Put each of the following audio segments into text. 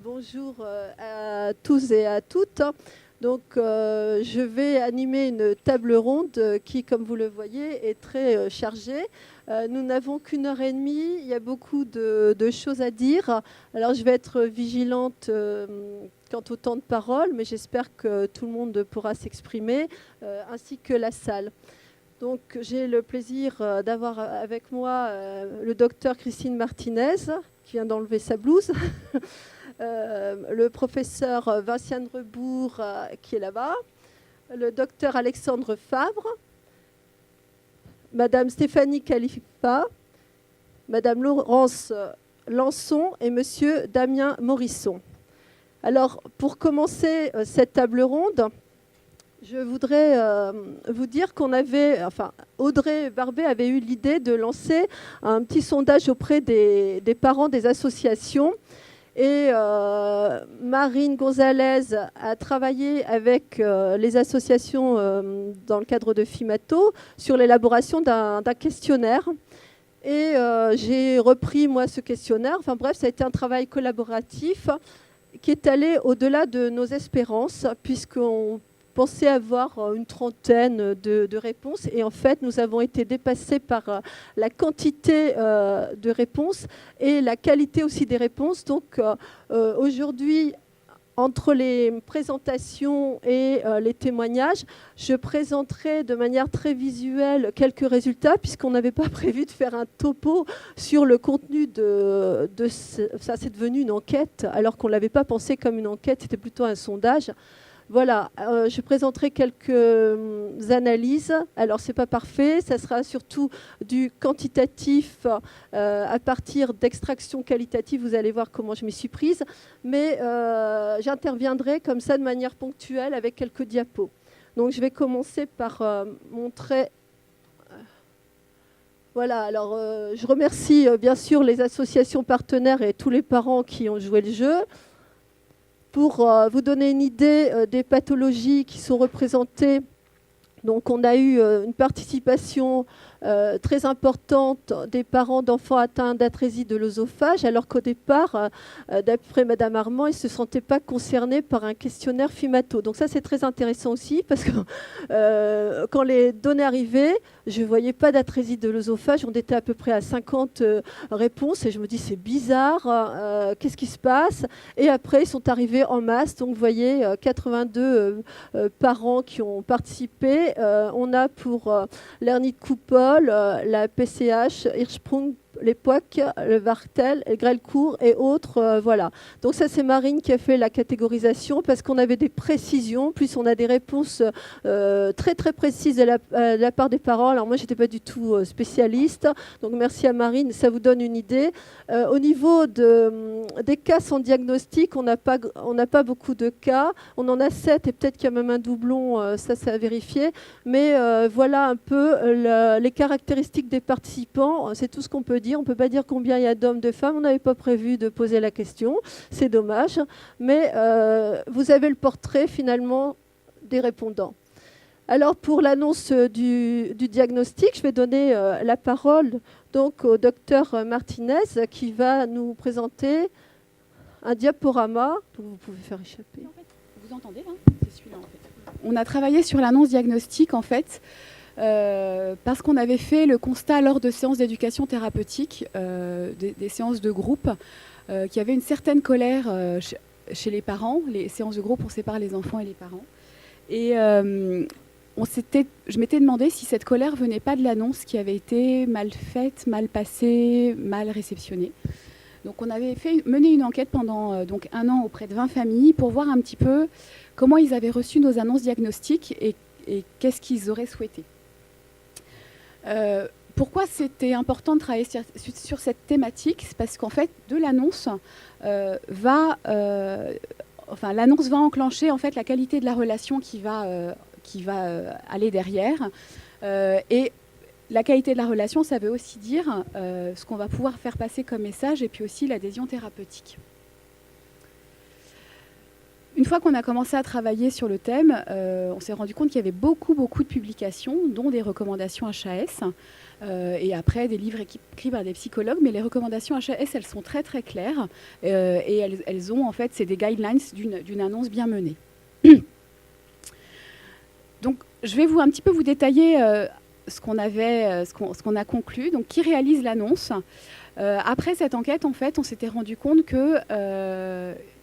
Bonjour à tous et à toutes. Donc, je vais animer une table ronde qui, comme vous le voyez, est très chargée. Nous n'avons qu'une heure et demie. Il y a beaucoup de choses à dire. Alors, je vais être vigilante quant au temps de parole, mais j'espère que tout le monde pourra s'exprimer, ainsi que la salle. Donc, j'ai le plaisir d'avoir avec moi le docteur Christine Martinez, qui vient d'enlever sa blouse. Le professeur Vinciane Rebourg, qui est là-bas, le docteur Alexandre Fabre, Madame Stéphanie Khalifa, Madame Laurence Lançon et Monsieur Damien Morisson. Alors, pour commencer cette table ronde, je voudrais vous dire qu'on avait, Audrey Barbet avait eu l'idée de lancer un petit sondage auprès des parents des associations. Et Marine Gonzalez a travaillé avec les associations dans le cadre de FIMATO sur l'élaboration d'un questionnaire. Et j'ai repris, moi, ce questionnaire. Enfin bref, ça a été un travail collaboratif qui est allé au-delà de nos espérances, puisqu'on pensait avoir une trentaine de réponses. Et en fait, nous avons été dépassés par la quantité de réponses et la qualité aussi des réponses. Donc aujourd'hui, entre les présentations et les témoignages, je présenterai de manière très visuelle quelques résultats, puisqu'on n'avait pas prévu de faire un topo sur le contenu de ça. C'est devenu une enquête, alors qu'on ne l'avait pas pensé comme une enquête, c'était plutôt un sondage. Voilà, je présenterai quelques analyses. Alors, ce n'est pas parfait, ça sera surtout du quantitatif à partir d'extraction qualitative. Vous allez voir comment je m'y suis prise. Mais j'interviendrai comme ça de manière ponctuelle avec quelques diapos. Donc, je vais commencer par montrer... Voilà, alors je remercie bien sûr les associations partenaires et tous les parents qui ont joué le jeu. Pour vous donner une idée des pathologies qui sont représentées, donc on a eu une participation très importante des parents d'enfants atteints d'atrésie de l'œsophage, alors qu'au départ, d'après Madame Armand, ils ne se sentaient pas concernés par un questionnaire FIMATO. Donc ça, c'est très intéressant aussi, parce que quand les données arrivaient, je ne voyais pas d'atrésie de l'œsophage. On était à peu près à 50 réponses, et je me dis, c'est bizarre, qu'est-ce qui se passe? Et après, ils sont arrivés en masse. Donc, vous voyez, 82 parents qui ont participé. On a pour l'hernie de Coupole, la PCH, Hirschsprung, les POC, le Vartel, le Grelcourt et autres. Voilà. Donc ça, c'est Marine qui a fait la catégorisation parce qu'on avait des précisions. Plus on a des réponses très très précises de la part des parents. Alors moi, je n'étais pas du tout spécialiste. Donc merci à Marine, ça vous donne une idée. Au niveau des cas sans diagnostic, on n'a pas beaucoup de cas. On en a 7 et peut-être qu'il y a même un doublon, ça c'est à vérifier. Mais voilà un peu les caractéristiques des participants. C'est tout ce qu'on peut dire. On ne peut pas dire combien il y a d'hommes, de femmes. On n'avait pas prévu de poser la question. C'est dommage. Mais vous avez le portrait finalement des répondants. Alors pour l'annonce du diagnostic, je vais donner la parole donc au docteur Martinez qui va nous présenter un diaporama. Vous pouvez faire échapper. En fait, vous entendez là? C'est celui-là en fait. On a travaillé sur l'annonce diagnostique en fait. Parce qu'on avait fait le constat lors de séances d'éducation thérapeutique, des séances de groupe, qu'il y avait une certaine colère chez les parents. Les séances de groupe, on sépare les enfants et les parents. Et je m'étais demandé si cette colère venait pas de l'annonce qui avait été mal faite, mal passée, mal réceptionnée. Donc on avait mené une enquête pendant donc 1 an auprès de 20 familles pour voir un petit peu comment ils avaient reçu nos annonces diagnostiques et qu'est-ce qu'ils auraient souhaité. Pourquoi c'était important de travailler sur cette thématique? C'est parce qu'en fait, de l'annonce l'annonce va enclencher en fait la qualité de la relation qui va aller derrière. Et la qualité de la relation, ça veut aussi dire ce qu'on va pouvoir faire passer comme message et puis aussi l'adhésion thérapeutique. Une fois qu'on a commencé à travailler sur le thème, on s'est rendu compte qu'il y avait beaucoup de publications, dont des recommandations HAS. Et après, des livres écrits par des psychologues. Mais les recommandations HAS, elles sont très très claires. Et elles ont, en fait, c'est des guidelines d'une annonce bien menée. Donc, je vais un petit peu vous détailler ce qu'on a conclu. Donc, qui réalise l'annonce ? Après cette enquête, en fait, on s'était rendu compte qu'il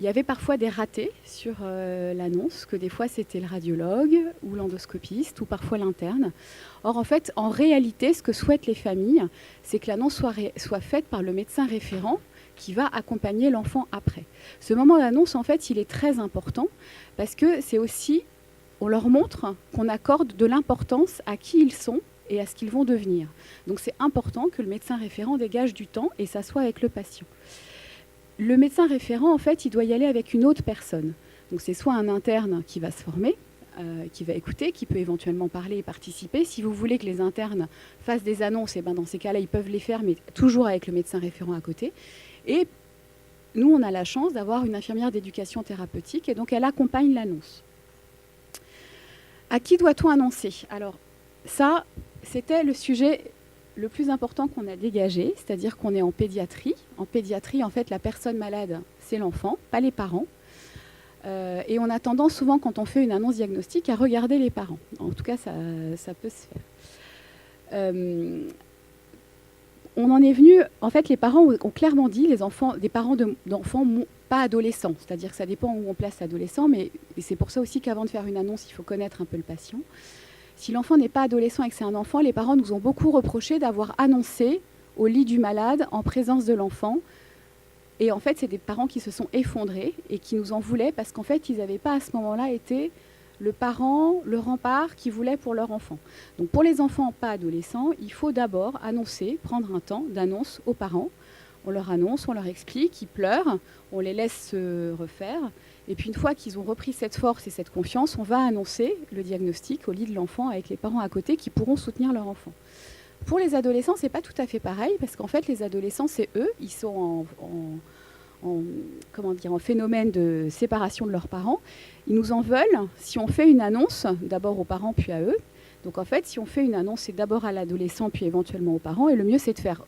y avait parfois des ratés sur l'annonce, que des fois c'était le radiologue ou l'endoscopiste ou parfois l'interne. Or, en fait, en réalité, ce que souhaitent les familles, c'est que l'annonce soit faite par le médecin référent qui va accompagner l'enfant après. Ce moment d'annonce, en fait, il est très important parce que c'est aussi, on leur montre qu'on accorde de l'importance à qui ils sont et à ce qu'ils vont devenir. Donc c'est important que le médecin référent dégage du temps et s'assoie avec le patient. Le médecin référent, en fait, il doit y aller avec une autre personne. Donc c'est soit un interne qui va se former, qui va écouter, qui peut éventuellement parler et participer. Si vous voulez que les internes fassent des annonces, et ben dans ces cas-là, ils peuvent les faire, mais toujours avec le médecin référent à côté. Et nous, on a la chance d'avoir une infirmière d'éducation thérapeutique, et donc elle accompagne l'annonce. À qui doit-on annoncer ? Alors, ça, c'était le sujet le plus important qu'on a dégagé, c'est-à-dire qu'on est en pédiatrie. En pédiatrie, en fait, la personne malade, c'est l'enfant, pas les parents. Et on a tendance souvent, quand on fait une annonce diagnostique, à regarder les parents. En tout cas, ça peut se faire. On en est venu, en fait, les parents ont clairement dit, des parents d'enfants pas adolescents, c'est-à-dire que ça dépend où on place l'adolescent, mais c'est pour ça aussi qu'avant de faire une annonce, il faut connaître un peu le patient. Si l'enfant n'est pas adolescent et que c'est un enfant, les parents nous ont beaucoup reproché d'avoir annoncé au lit du malade en présence de l'enfant. Et en fait, c'est des parents qui se sont effondrés et qui nous en voulaient parce qu'en fait, ils n'avaient pas à ce moment-là été le parent, le rempart qu'ils voulaient pour leur enfant. Donc pour les enfants pas adolescents, il faut d'abord annoncer, prendre un temps d'annonce aux parents. On leur annonce, on leur explique, ils pleurent, on les laisse se refaire. Et puis une fois qu'ils ont repris cette force et cette confiance, on va annoncer le diagnostic au lit de l'enfant avec les parents à côté qui pourront soutenir leur enfant. Pour les adolescents, ce n'est pas tout à fait pareil parce qu'en fait, les adolescents, c'est eux, ils sont en phénomène de séparation de leurs parents. Ils nous en veulent si on fait une annonce, d'abord aux parents puis à eux. Donc en fait, si on fait une annonce, c'est d'abord à l'adolescent puis éventuellement aux parents. Et le mieux, c'est de faire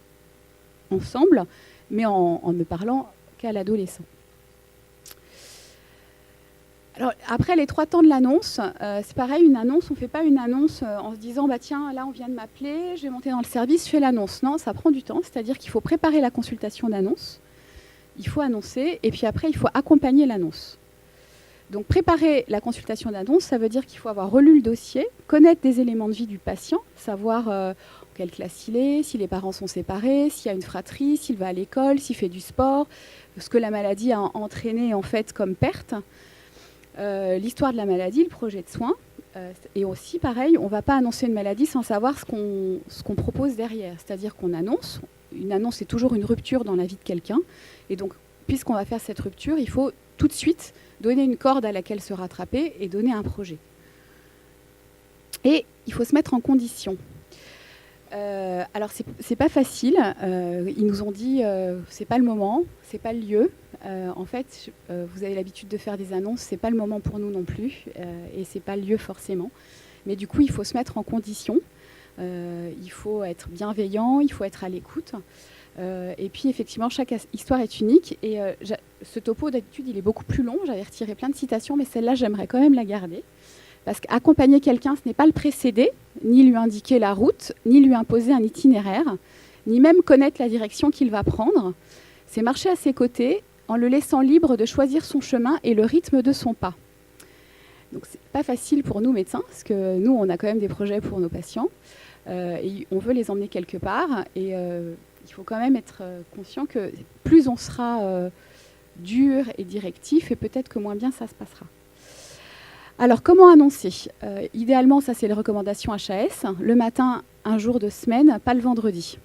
ensemble, mais en ne parlant qu'à l'adolescent. Alors, après les 3 temps de l'annonce, c'est pareil, une annonce, on ne fait pas une annonce en se disant bah, « tiens, là on vient de m'appeler, je vais monter dans le service, je fais l'annonce ». Non, ça prend du temps, c'est-à-dire qu'il faut préparer la consultation d'annonce, il faut annoncer, et puis après il faut accompagner l'annonce. Donc préparer la consultation d'annonce, ça veut dire qu'il faut avoir relu le dossier, connaître des éléments de vie du patient, savoir en quelle classe il est, si les parents sont séparés, s'il y a une fratrie, s'il va à l'école, s'il fait du sport, ce que la maladie a entraîné en fait comme perte. L'histoire de la maladie, le projet de soins. Et aussi, pareil, on ne va pas annoncer une maladie sans savoir ce qu'on propose derrière. C'est-à-dire qu'on annonce. Une annonce, c'est toujours une rupture dans la vie de quelqu'un. Et donc, puisqu'on va faire cette rupture, il faut tout de suite donner une corde à laquelle se rattraper et donner un projet. Et il faut se mettre en condition. Alors, c'est pas facile. Ils nous ont dit c'est pas le moment, c'est pas le lieu. En fait, vous avez l'habitude de faire des annonces, c'est pas le moment pour nous non plus, et c'est pas le lieu forcément. Mais du coup, il faut se mettre en condition. Il faut être bienveillant, il faut être à l'écoute. Et puis, effectivement, chaque histoire est unique. Et ce topo, d'habitude, il est beaucoup plus long. J'avais retiré plein de citations, mais celle-là, j'aimerais quand même la garder. Parce qu'accompagner quelqu'un, ce n'est pas le précéder, ni lui indiquer la route, ni lui imposer un itinéraire, ni même connaître la direction qu'il va prendre. C'est marcher à ses côtés en le laissant libre de choisir son chemin et le rythme de son pas. Donc, ce n'est pas facile pour nous, médecins, parce que nous, on a quand même des projets pour nos patients. Et on veut les emmener quelque part. Et il faut quand même être conscient que plus on sera dur et directif, et peut-être que moins bien ça se passera. Alors, comment annoncer ? Idéalement, ça, c'est les recommandations HAS. Le matin, un jour de semaine, pas le vendredi.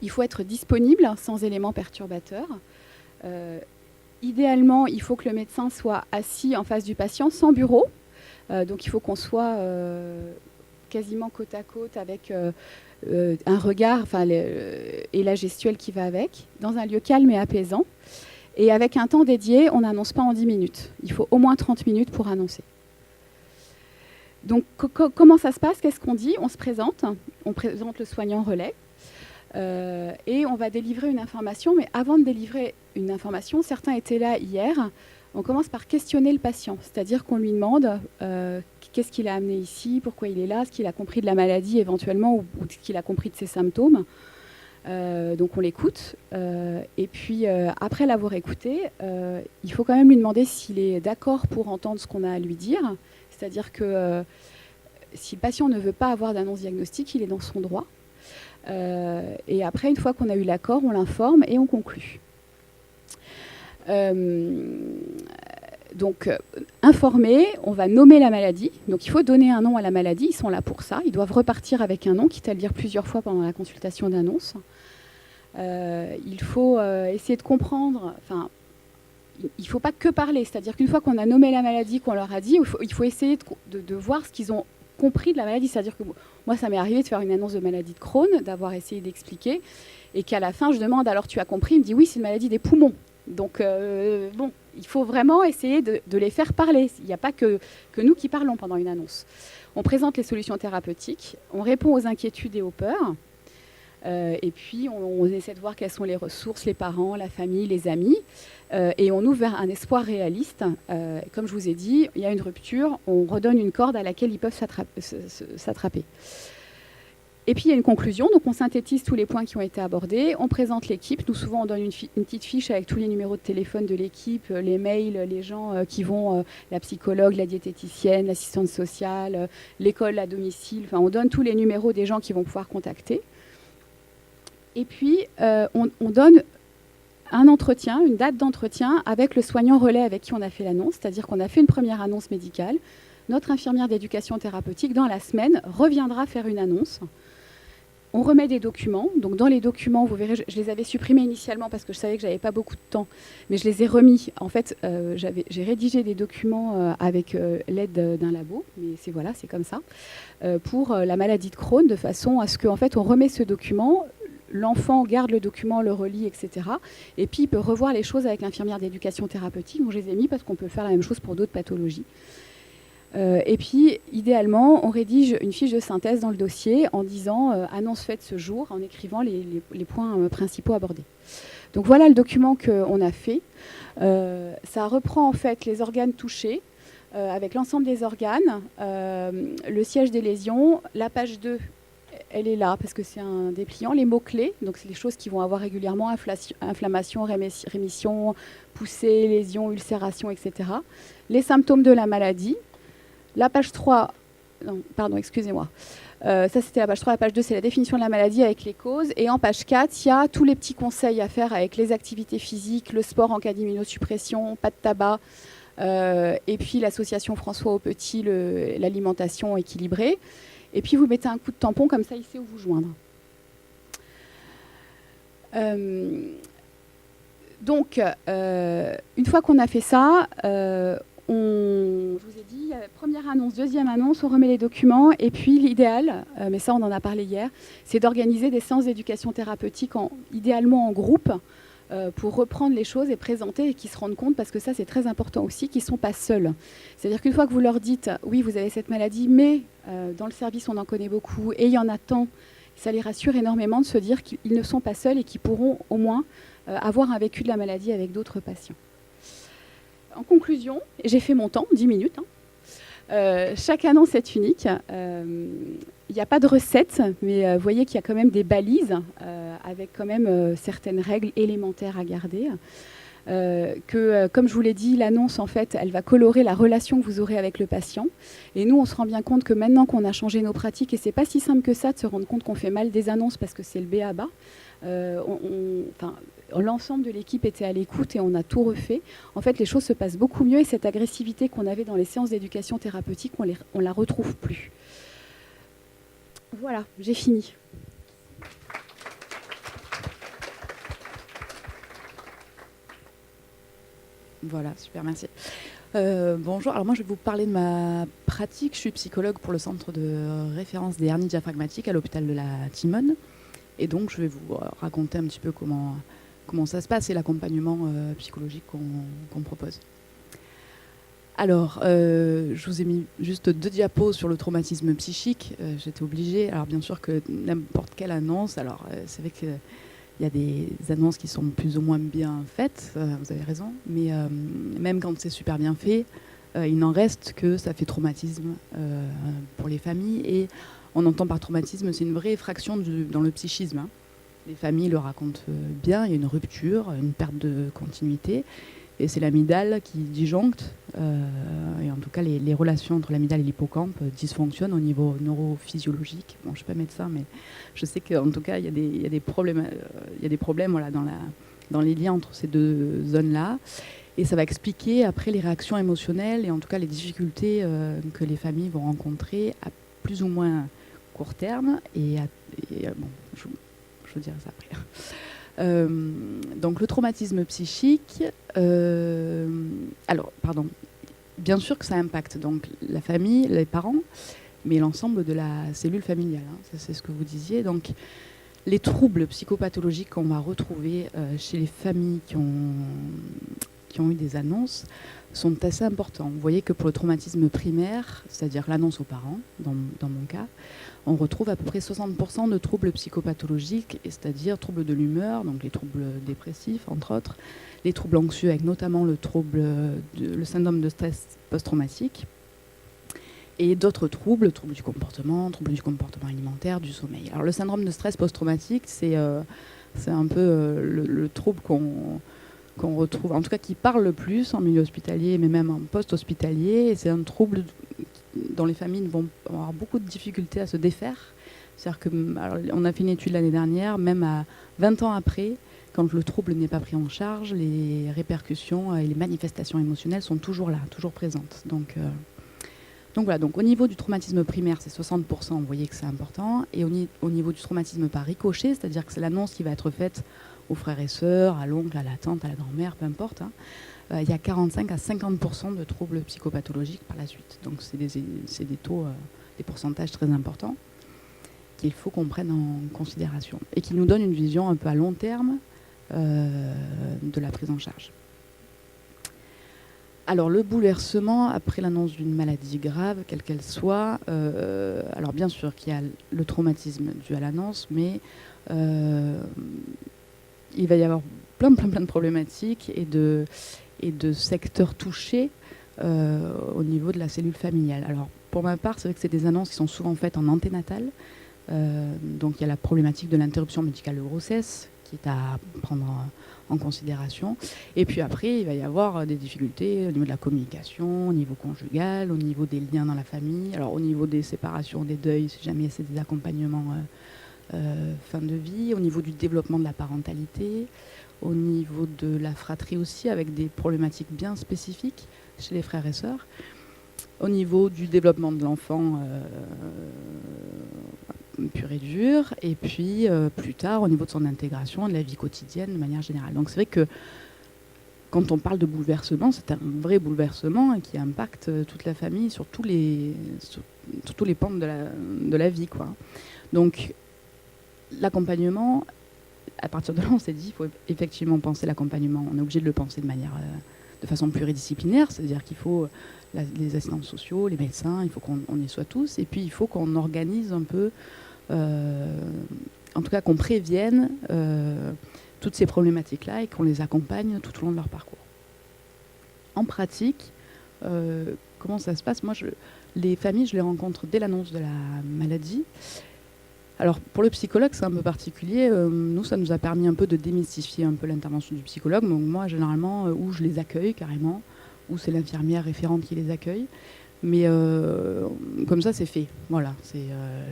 Il faut être disponible, sans éléments perturbateurs. Idéalement, il faut que le médecin soit assis en face du patient, sans bureau. Donc, il faut qu'on soit quasiment côte à côte avec un regard et la gestuelle qui va avec, dans un lieu calme et apaisant. Et avec un temps dédié, on n'annonce pas en 10 minutes. Il faut au moins 30 minutes pour annoncer. Donc, comment ça se passe? Qu'est-ce qu'on dit? On se présente, on présente le soignant relais et on va délivrer une information. Mais avant de délivrer une information, certains étaient là hier, on commence par questionner le patient. C'est-à-dire qu'on lui demande qu'est-ce qu'il a amené ici, pourquoi il est là, ce qu'il a compris de la maladie éventuellement ou ce qu'il a compris de ses symptômes. Donc on l'écoute. Et puis après l'avoir écouté, il faut quand même lui demander s'il est d'accord pour entendre ce qu'on a à lui dire. C'est-à-dire que si le patient ne veut pas avoir d'annonce diagnostique, il est dans son droit. Et après, une fois qu'on a eu l'accord, on l'informe et on conclut. Donc, informer, on va nommer la maladie. Donc, il faut donner un nom à la maladie. Ils sont là pour ça. Ils doivent repartir avec un nom, quitte à le dire plusieurs fois pendant la consultation d'annonce. Il faut essayer de comprendre... il ne faut pas que parler, c'est-à-dire qu'une fois qu'on a nommé la maladie, qu'on leur a dit, il faut essayer de voir ce qu'ils ont compris de la maladie. C'est-à-dire que moi, ça m'est arrivé de faire une annonce de maladie de Crohn, d'avoir essayé d'expliquer, et qu'à la fin, je demande, alors tu as compris? Il me dit, oui, c'est une maladie des poumons. Donc, bon, il faut vraiment essayer de les faire parler. Il n'y a pas que nous qui parlons pendant une annonce. On présente les solutions thérapeutiques, on répond aux inquiétudes et aux peurs, et puis on essaie de voir quelles sont les ressources, les parents, la famille, les amis, et on ouvre vers un espoir réaliste. Comme je vous ai dit, il y a une rupture, on redonne une corde à laquelle ils peuvent s'attraper. Et puis il y a une conclusion, donc on synthétise tous les points qui ont été abordés, on présente l'équipe. Nous, souvent, on donne une petite fiche avec tous les numéros de téléphone de l'équipe, les mails, les gens qui vont, la psychologue, la diététicienne, l'assistante sociale, l'école à domicile. Enfin, on donne tous les numéros des gens qui vont pouvoir contacter. Et puis, on donne un entretien, une date d'entretien avec le soignant relais avec qui on a fait l'annonce, c'est-à-dire qu'on a fait une première annonce médicale. Notre infirmière d'éducation thérapeutique, dans la semaine, reviendra faire une annonce. On remet des documents. Donc, dans les documents, vous verrez, je les avais supprimés initialement parce que je savais que je n'avais pas beaucoup de temps, mais je les ai remis. En fait, j'ai rédigé des documents avec l'aide d'un labo, mais c'est comme ça, pour la maladie de Crohn, de façon à ce qu'en fait, on remet ce document. L'enfant garde le document, le relit, etc. Et puis, il peut revoir les choses avec l'infirmière d'éducation thérapeutique. Donc, je les ai mis parce qu'on peut faire la même chose pour d'autres pathologies. Et puis, idéalement, on rédige une fiche de synthèse dans le dossier en disant annonce faite ce jour, en écrivant les points principaux abordés. Donc, voilà le document qu'on a fait. Ça reprend en fait les organes touchés, avec l'ensemble des organes, le siège des lésions, la page 2. Elle est là parce que c'est un dépliant. Les mots-clés, donc c'est les choses qui vont avoir régulièrement inflammation, rémission, poussée, lésion, ulcération, etc. Les symptômes de la maladie. La page 3, non, pardon, excusez-moi. Ça, c'était la page 3. La page 2, c'est la définition de la maladie avec les causes. Et en page 4, il y a tous les petits conseils à faire avec les activités physiques, le sport en cas d'immunosuppression, pas de tabac, et puis l'association François au Petit, l'alimentation équilibrée. Et puis, vous mettez un coup de tampon, comme ça, il sait où vous joindre. Donc, une fois qu'on a fait ça, je vous ai dit, première annonce, deuxième annonce, on remet les documents. Et puis, l'idéal, mais ça, on en a parlé hier, c'est d'organiser des séances d'éducation thérapeutique, idéalement en groupe, pour reprendre les choses et présenter et qu'ils se rendent compte, parce que ça, c'est très important aussi, qu'ils ne sont pas seuls. C'est-à-dire qu'une fois que vous leur dites, oui, vous avez cette maladie, mais dans le service, on en connaît beaucoup, et il y en a tant, ça les rassure énormément de se dire qu'ils ne sont pas seuls et qu'ils pourront au moins avoir un vécu de la maladie avec d'autres patients. En conclusion, j'ai fait mon temps, 10 minutes. Chaque annonce est unique. Il n'y a pas de recette, mais vous voyez qu'il y a quand même des balises avec quand même certaines règles élémentaires à garder. Comme je vous l'ai dit, l'annonce, en fait, elle va colorer la relation que vous aurez avec le patient. Et nous, on se rend bien compte que maintenant qu'on a changé nos pratiques, et c'est pas si simple que ça de se rendre compte qu'on fait mal des annonces parce que c'est le b.a.-ba. L'ensemble de l'équipe était à l'écoute et on a tout refait. En fait, les choses se passent beaucoup mieux et cette agressivité qu'on avait dans les séances d'éducation thérapeutique, on la retrouve plus. Voilà, j'ai fini. Voilà, super, merci. Bonjour, alors moi je vais vous parler de ma pratique. Je suis psychologue pour le centre de référence des hernies diaphragmatiques à l'hôpital de la Timone. Et donc je vais vous raconter un petit peu comment ça se passe et l'accompagnement psychologique qu'on propose. Alors, je vous ai mis juste 2 diapos sur le traumatisme psychique. J'étais obligée. Alors, bien sûr que n'importe quelle annonce, alors c'est vrai qu'il y a des annonces qui sont plus ou moins bien faites, vous avez raison, mais même quand c'est super bien fait, il n'en reste que ça fait traumatisme pour les familles. Et on entend par traumatisme, c'est une vraie effraction dans le psychisme. Hein. Les familles le racontent bien, il y a une rupture, une perte de continuité. Et c'est l'amygdale qui disjoncte, et en tout cas les relations entre l'amygdale et l'hippocampe dysfonctionnent au niveau neurophysiologique. Bon, je ne suis pas médecin, mais je sais qu'en tout cas, il y a des problèmes, voilà, dans les liens entre ces 2 zones-là. Et ça va expliquer après les réactions émotionnelles et en tout cas les difficultés que les familles vont rencontrer à plus ou moins court terme. Bon, je vous dirai ça après. Donc le traumatisme psychique, bien sûr que ça impacte donc la famille, les parents, mais l'ensemble de la cellule familiale. Hein, ça, c'est ce que vous disiez. Donc les troubles psychopathologiques qu'on va retrouver chez les familles qui ont eu des annonces sont assez importants. Vous voyez que pour le traumatisme primaire, c'est-à-dire l'annonce aux parents, dans mon cas, on retrouve à peu près 60% de troubles psychopathologiques, c'est-à-dire troubles de l'humeur, donc les troubles dépressifs, entre autres, les troubles anxieux, avec notamment le syndrome de stress post-traumatique, et d'autres troubles du comportement alimentaire, du sommeil. Alors le syndrome de stress post-traumatique, c'est un peu le trouble qu'on retrouve, en tout cas qui parle le plus en milieu hospitalier, mais même en post-hospitalier, et c'est un trouble dont les familles vont avoir beaucoup de difficultés à se défaire. C'est-à-dire on a fait une étude l'année dernière, même à 20 ans après, quand le trouble n'est pas pris en charge, les répercussions et les manifestations émotionnelles sont toujours là, toujours présentes. Donc voilà, donc au niveau du traumatisme primaire, c'est 60%, vous voyez que c'est important. Et au niveau du traumatisme par ricochet, c'est-à-dire que c'est l'annonce qui va être faite aux frères et sœurs, à l'oncle, à la tante, à la grand-mère, peu importe, hein, il y a 45 à 50% de troubles psychopathologiques par la suite. Donc c'est des taux, des pourcentages très importants qu'il faut qu'on prenne en considération et qui nous donnent une vision un peu à long terme de la prise en charge. Alors le bouleversement après l'annonce d'une maladie grave, quelle qu'elle soit, alors bien sûr qu'il y a le traumatisme dû à l'annonce, mais il va y avoir plein de problématiques et de secteurs touchés au niveau de la cellule familiale. Alors pour ma part, c'est vrai que c'est des annonces qui sont souvent faites en anténatal. Donc il y a la problématique de l'interruption médicale de grossesse qui est à prendre en considération. Et puis après, il va y avoir des difficultés au niveau de la communication, au niveau conjugal, au niveau des liens dans la famille. Alors au niveau des séparations, des deuils, si jamais c'est des accompagnements fin de vie, au niveau du développement de la parentalité, au niveau de la fratrie aussi, avec des problématiques bien spécifiques chez les frères et sœurs, au niveau du développement de l'enfant pur et dur, et puis plus tard au niveau de son intégration, de la vie quotidienne de manière générale. Donc c'est vrai que quand on parle de bouleversement, c'est un vrai bouleversement qui impacte toute la famille sur tous les pans de la vie, quoi. Donc l'accompagnement, à partir de là, on s'est dit, il faut effectivement penser l'accompagnement. On est obligé de le penser de façon pluridisciplinaire, c'est-à-dire qu'il faut les assistants sociaux, les médecins, il faut qu'on y soit tous, et puis il faut qu'on organise un peu, en tout cas qu'on prévienne toutes ces problématiques-là et qu'on les accompagne tout au long de leur parcours. En pratique, comment ça se passe ? Moi, les familles, je les rencontre dès l'annonce de la maladie. Alors, pour le psychologue, c'est un peu particulier. Nous, ça nous a permis un peu de démystifier un peu l'intervention du psychologue. Donc moi, généralement, où je les accueille carrément, ou c'est l'infirmière référente qui les accueille. Mais comme ça, c'est fait. Voilà,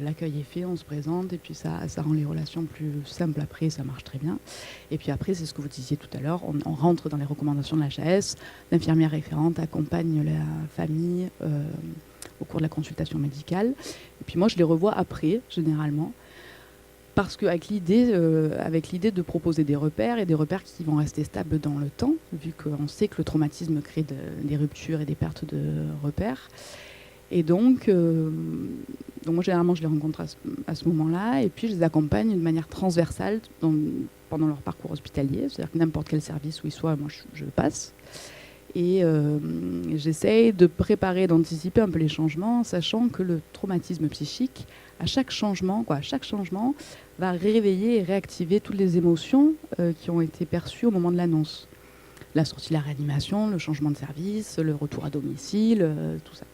l'accueil est fait, on se présente, et puis ça rend les relations plus simples après, ça marche très bien. Et puis après, c'est ce que vous disiez tout à l'heure, on rentre dans les recommandations de l'HAS, l'infirmière référente accompagne la famille au cours de la consultation médicale. Et puis moi, je les revois après, généralement, parce qu'avec l'idée de proposer des repères, et des repères qui vont rester stables dans le temps, vu qu'on sait que le traumatisme crée des ruptures et des pertes de repères. Et donc moi, généralement, je les rencontre à ce moment-là, et puis je les accompagne de manière transversale pendant leur parcours hospitalier, c'est-à-dire que n'importe quel service où ils soient, moi, je passe. Et j'essaye de préparer, d'anticiper un peu les changements, sachant que le traumatisme psychique, à chaque changement va réveiller et réactiver toutes les émotions qui ont été perçues au moment de l'annonce. La sortie de la réanimation, le changement de service, le retour à domicile, tout ça.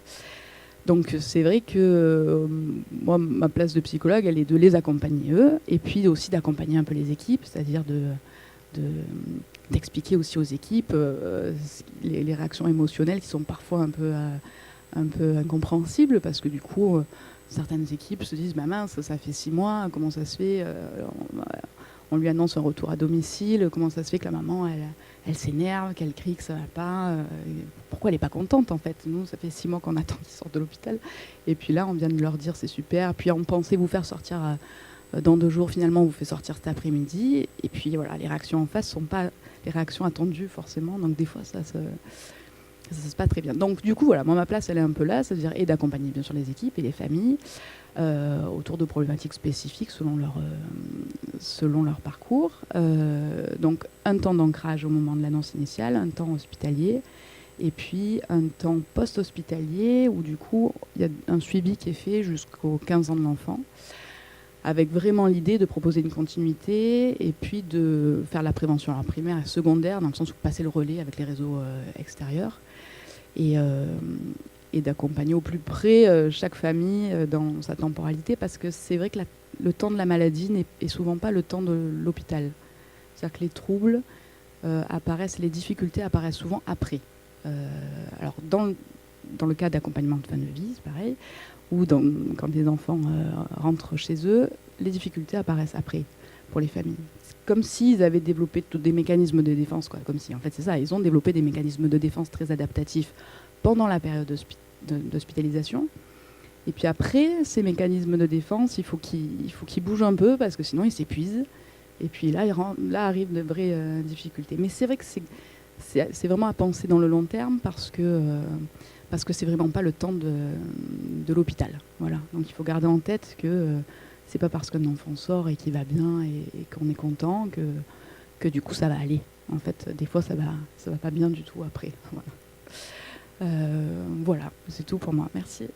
Donc c'est vrai que moi, ma place de psychologue, elle est de les accompagner eux, et puis aussi d'accompagner un peu les équipes, c'est-à-dire d'expliquer aussi aux équipes les réactions émotionnelles qui sont parfois un peu incompréhensibles, parce que du coup, certaines équipes se disent bah mince, ça fait 6 mois, comment ça se fait on lui annonce un retour à domicile, comment ça se fait que la maman, elle s'énerve, qu'elle crie que ça va pas, pourquoi elle n'est pas contente en fait. Nous, ça fait 6 mois qu'on attend qu'ils sortent de l'hôpital, et puis là, on vient de leur dire c'est super, puis on pensait vous faire sortir dans 2 jours, finalement on vous fait sortir cet après-midi, et puis voilà, les réactions en face ne sont pas les réactions attendues forcément, donc des fois ça se passe pas très bien. Donc du coup, voilà, moi ma place elle est un peu là, c'est-à-dire et d'accompagner bien sûr les équipes et les familles autour de problématiques spécifiques selon leur parcours. Donc un temps d'ancrage au moment de l'annonce initiale, un temps hospitalier, et puis un temps post-hospitalier où du coup il y a un suivi qui est fait jusqu'aux 15 ans de l'enfant, avec vraiment l'idée de proposer une continuité et puis de faire la prévention primaire et secondaire, dans le sens où passer le relais avec les réseaux extérieurs, et d'accompagner au plus près chaque famille dans sa temporalité, parce que c'est vrai que le temps de la maladie n'est souvent pas le temps de l'hôpital. C'est-à-dire que les troubles apparaissent, les difficultés apparaissent souvent après. Alors dans le cas d'accompagnement de fin de vie, c'est pareil, ou quand les enfants rentrent chez eux, les difficultés apparaissent après pour les familles. C'est comme s'ils avaient développé des mécanismes de défense, quoi. Comme si, en fait, c'est ça, ils ont développé des mécanismes de défense très adaptatifs pendant la période d'hospitalisation. Et puis après, ces mécanismes de défense, il faut qu'ils bougent un peu, parce que sinon ils s'épuisent. Et puis là arrivent de vraies difficultés. Mais c'est vrai que c'est vraiment à penser dans le long terme, parce que c'est vraiment pas le temps de l'hôpital. Voilà. Donc il faut garder en tête que c'est pas parce qu'un enfant sort et qu'il va bien et qu'on est content que du coup ça va aller. En fait, des fois ça va pas bien du tout après. Voilà. Voilà, c'est tout pour moi. Merci.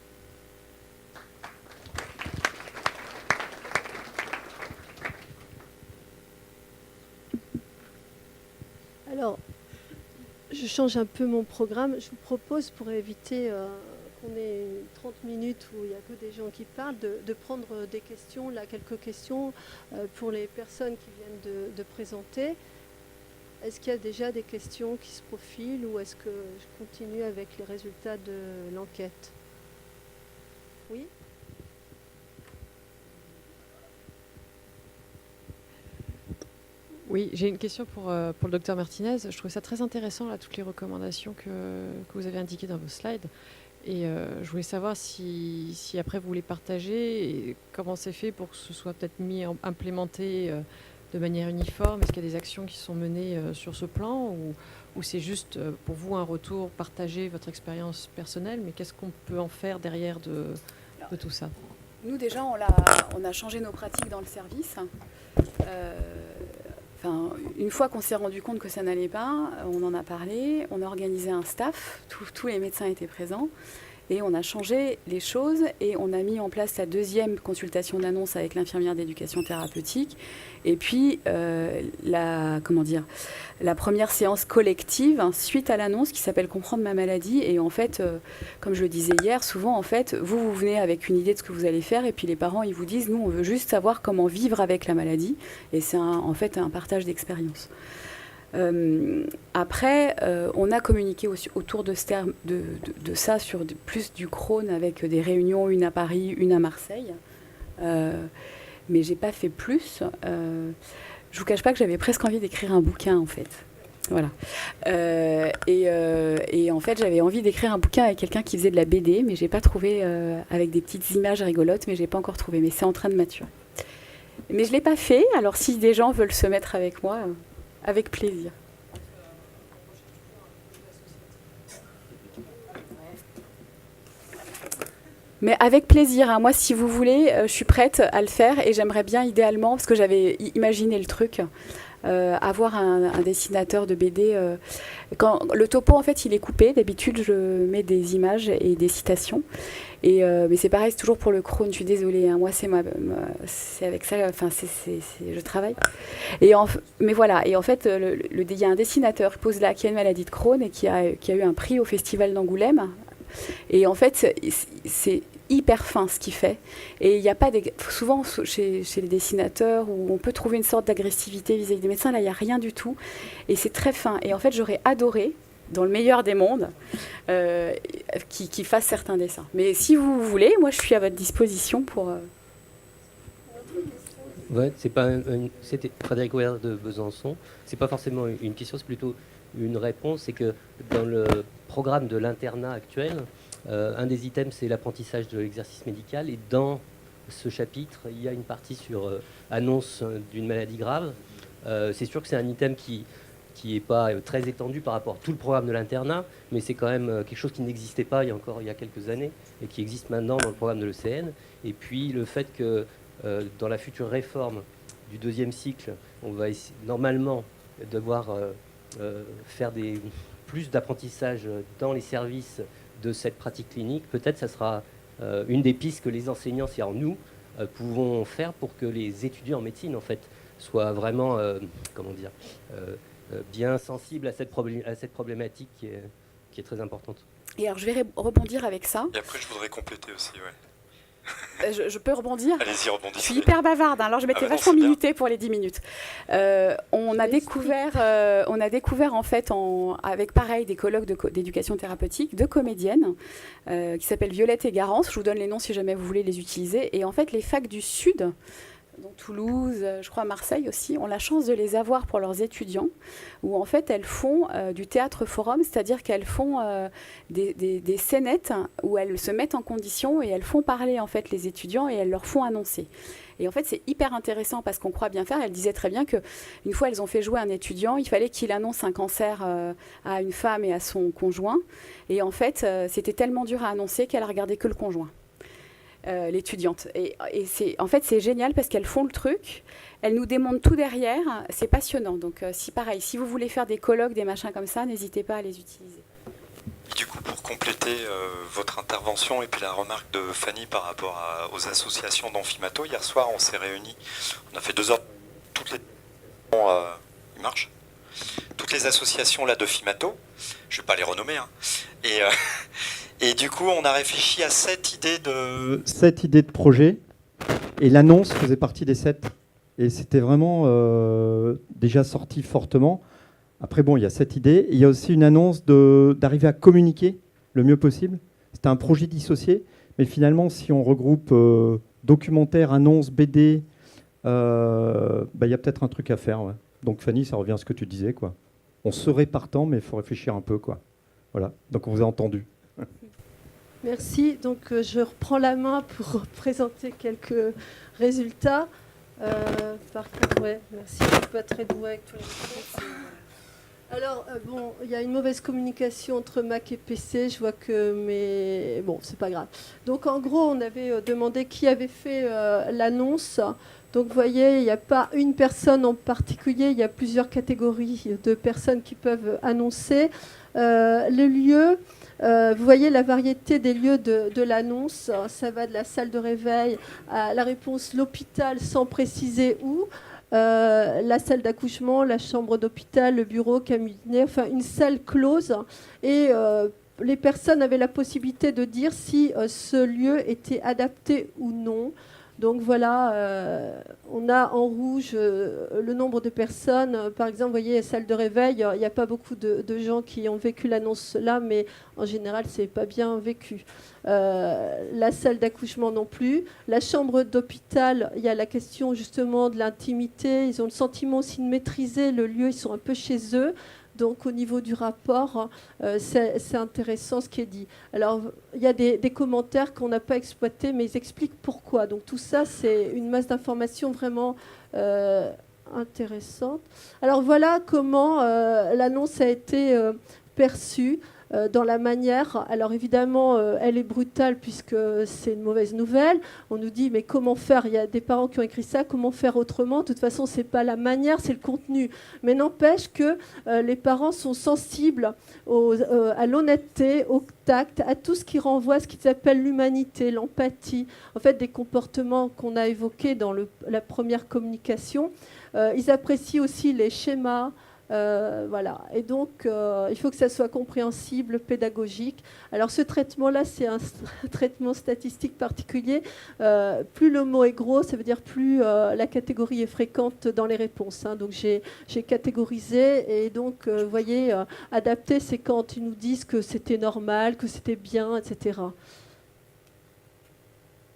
Alors, je change un peu mon programme. Je vous propose, pour éviter qu'on ait 30 minutes où il n'y a que des gens qui parlent, de prendre des questions, là, quelques questions pour les personnes qui viennent de présenter. Est-ce qu'il y a déjà des questions qui se profilent, ou est-ce que je continue avec les résultats de l'enquête? Oui ? Oui, j'ai une question pour le docteur Martinez. Je trouve ça très intéressant, là, toutes les recommandations que vous avez indiquées dans vos slides. Et je voulais savoir si après vous les partagez, et comment c'est fait pour que ce soit peut-être implémenté de manière uniforme. Est-ce qu'il y a des actions qui sont menées sur ce plan, ou c'est juste pour vous un retour, partager votre expérience personnelle, mais qu'est-ce qu'on peut en faire derrière de tout ça? Nous, déjà, on a changé nos pratiques dans le service. Une fois qu'on s'est rendu compte que ça n'allait pas, on en a parlé, on a organisé un staff, tous les médecins étaient présents, et on a changé les choses, et on a mis en place la 2e consultation d'annonce avec l'infirmière d'éducation thérapeutique, et puis la première séance collective suite à l'annonce qui s'appelle Comprendre ma maladie. Et en fait, comme je le disais hier, souvent en fait, vous venez avec une idée de ce que vous allez faire, et puis les parents ils vous disent nous on veut juste savoir comment vivre avec la maladie, et c'est en fait un partage d'expérience. Après, on a communiqué aussi autour de ça sur plus du Crohn, avec des réunions, une à Paris, une à Marseille. Mais j'ai pas fait plus. Je vous cache pas que j'avais presque envie d'écrire un bouquin, en fait. Voilà. Et en fait, j'avais envie d'écrire un bouquin avec quelqu'un qui faisait de la BD, mais j'ai pas trouvé, avec des petites images rigolotes, mais j'ai pas encore trouvé. Mais c'est en train de maturer. Mais je l'ai pas fait. Alors, si des gens veulent se mettre avec moi, avec plaisir. Mais avec plaisir, hein. Moi, si vous voulez, je suis prête à le faire et j'aimerais bien, idéalement, parce que j'avais imaginé le truc, avoir un dessinateur de BD. Quand le topo, en fait, il est coupé. D'habitude, je mets des images et des citations. Mais c'est pareil, c'est toujours pour le Crohn. Je suis désolée, hein. Moi, c'est avec ça. Enfin, je travaille. Mais voilà. Et en fait, il y a un dessinateur qui pose là, qui a une maladie de Crohn et qui a eu un prix au Festival d'Angoulême. Et en fait, c'est hyper fin ce qu'il fait. Et il n'y a pas souvent chez les dessinateurs où on peut trouver une sorte d'agressivité vis-à-vis des médecins. Là, il n'y a rien du tout. Et c'est très fin. Et en fait, j'aurais adoré, dans le meilleur des mondes, qu'il fasse certains dessins. Mais si vous voulez, moi, je suis à votre disposition pour... Ouais, c'était Frédéric Weyer de Besançon. C'est pas forcément une question, c'est plutôt une réponse. C'est que dans le programme de l'internat actuel, un des items, c'est l'apprentissage de l'exercice médical. Et dans ce chapitre, il y a une partie sur annonce d'une maladie grave. C'est sûr que c'est un item qui n'est pas très étendu par rapport à tout le programme de l'internat, mais c'est quand même quelque chose qui n'existait pas il y a quelques années et qui existe maintenant dans le programme de l'ECN. Et puis le fait que dans la future réforme du deuxième cycle, on va normalement devoir faire plus d'apprentissage dans les services de cette pratique clinique. Peut-être ça sera une des pistes que les enseignants, c'est-à-dire nous, pouvons faire pour que les étudiants en médecine, en fait, soient vraiment, bien sensibles à cette problématique qui est très importante. Et alors, je vais rebondir avec ça. Et après, je voudrais compléter aussi, ouais. Je peux rebondir ? Allez-y, rebondissez. Je suis hyper bavarde, hein. Alors je m'étais vachement minutée pour les 10 minutes. On a découvert en fait, avec pareil des colloques d'éducation thérapeutique, deux comédiennes qui s'appellent Violette et Garance. Je vous donne les noms si jamais vous voulez les utiliser. Et en fait, les facs du Sud, donc Toulouse, je crois Marseille aussi, ont la chance de les avoir pour leurs étudiants, où en fait elles font du théâtre forum, c'est-à-dire qu'elles font des scénettes où elles se mettent en condition et elles font parler en fait les étudiants et elles leur font annoncer. Et en fait c'est hyper intéressant parce qu'on croit bien faire. Elle disait très bien qu'une fois elles ont fait jouer un étudiant, il fallait qu'il annonce un cancer à une femme et à son conjoint. Et en fait c'était tellement dur à annoncer qu'elle a regardé que le conjoint. L'étudiante. Et c'est génial parce qu'elles font le truc, elles nous démontrent tout derrière, c'est passionnant. Donc si vous voulez faire des colloques, des machins comme ça, n'hésitez pas à les utiliser. Du coup, pour compléter votre intervention et puis la remarque de Fanny par rapport aux associations d'Amphimato, hier soir on s'est réunis, on a fait 2 heures, il marche ? Toutes les associations là de Fimato, je ne vais pas les renommer, hein, et du coup, on a réfléchi à 7 idées de projet, et l'annonce faisait partie des 7. Et c'était vraiment déjà sorti fortement. Après, bon, il y a 7 idées. Il y a aussi une annonce d'arriver à communiquer le mieux possible. C'était un projet dissocié, mais finalement, si on regroupe documentaire, annonce, BD, il y a peut-être un truc à faire. Ouais. Donc Fanny, ça revient à ce que tu disais, quoi. On serait partant, mais il faut réfléchir un peu, quoi. Voilà. Donc on vous a entendu. Merci. Donc, je reprends la main pour présenter quelques résultats. Par contre, ouais, merci. Je ne suis pas très douée avec tous les micros. Alors, il y a une mauvaise communication entre Mac et PC. Je vois que bon, c'est pas grave. Donc, en gros, on avait demandé qui avait fait l'annonce. Donc, vous voyez, il n'y a pas une personne en particulier. Il y a plusieurs catégories de personnes qui peuvent annoncer. Le lieu... vous voyez la variété des lieux de l'annonce. Ça va de la salle de réveil à la réponse l'hôpital sans préciser où, la salle d'accouchement, la chambre d'hôpital, le bureau, cabinet, enfin une salle close. Et les personnes avaient la possibilité de dire si ce lieu était adapté ou non. Donc voilà, on a en rouge le nombre de personnes. Par exemple, vous voyez, salle de réveil, il n'y a pas beaucoup de gens qui ont vécu l'annonce là, mais en général, c'est pas bien vécu. La salle d'accouchement non plus. La chambre d'hôpital, il y a la question justement de l'intimité. Ils ont le sentiment aussi de maîtriser le lieu, ils sont un peu chez eux. Donc au niveau du rapport, c'est intéressant ce qui est dit. Alors il y a des commentaires qu'on n'a pas exploités, mais ils expliquent pourquoi. Donc tout ça, c'est une masse d'informations vraiment intéressante. Alors voilà comment l'annonce a été perçue dans la manière. Alors évidemment, elle est brutale puisque c'est une mauvaise nouvelle. On nous dit mais comment faire? Il y a des parents qui ont écrit ça, comment faire autrement? De toute façon, c'est pas la manière, c'est le contenu. Mais n'empêche que les parents sont sensibles à l'honnêteté, au tact, à tout ce qui renvoie à ce qu'ils appellent l'humanité, l'empathie. En fait, des comportements qu'on a évoqués dans la première communication. Ils apprécient aussi les schémas. Voilà. Et donc, il faut que ça soit compréhensible, pédagogique. Alors, ce traitement-là, c'est un traitement statistique particulier. Plus le mot est gros, ça veut dire plus la catégorie est fréquente dans les réponses. Hein. Donc, j'ai catégorisé. Et donc, vous voyez, adapté, c'est quand ils nous disent que c'était normal, que c'était bien, etc.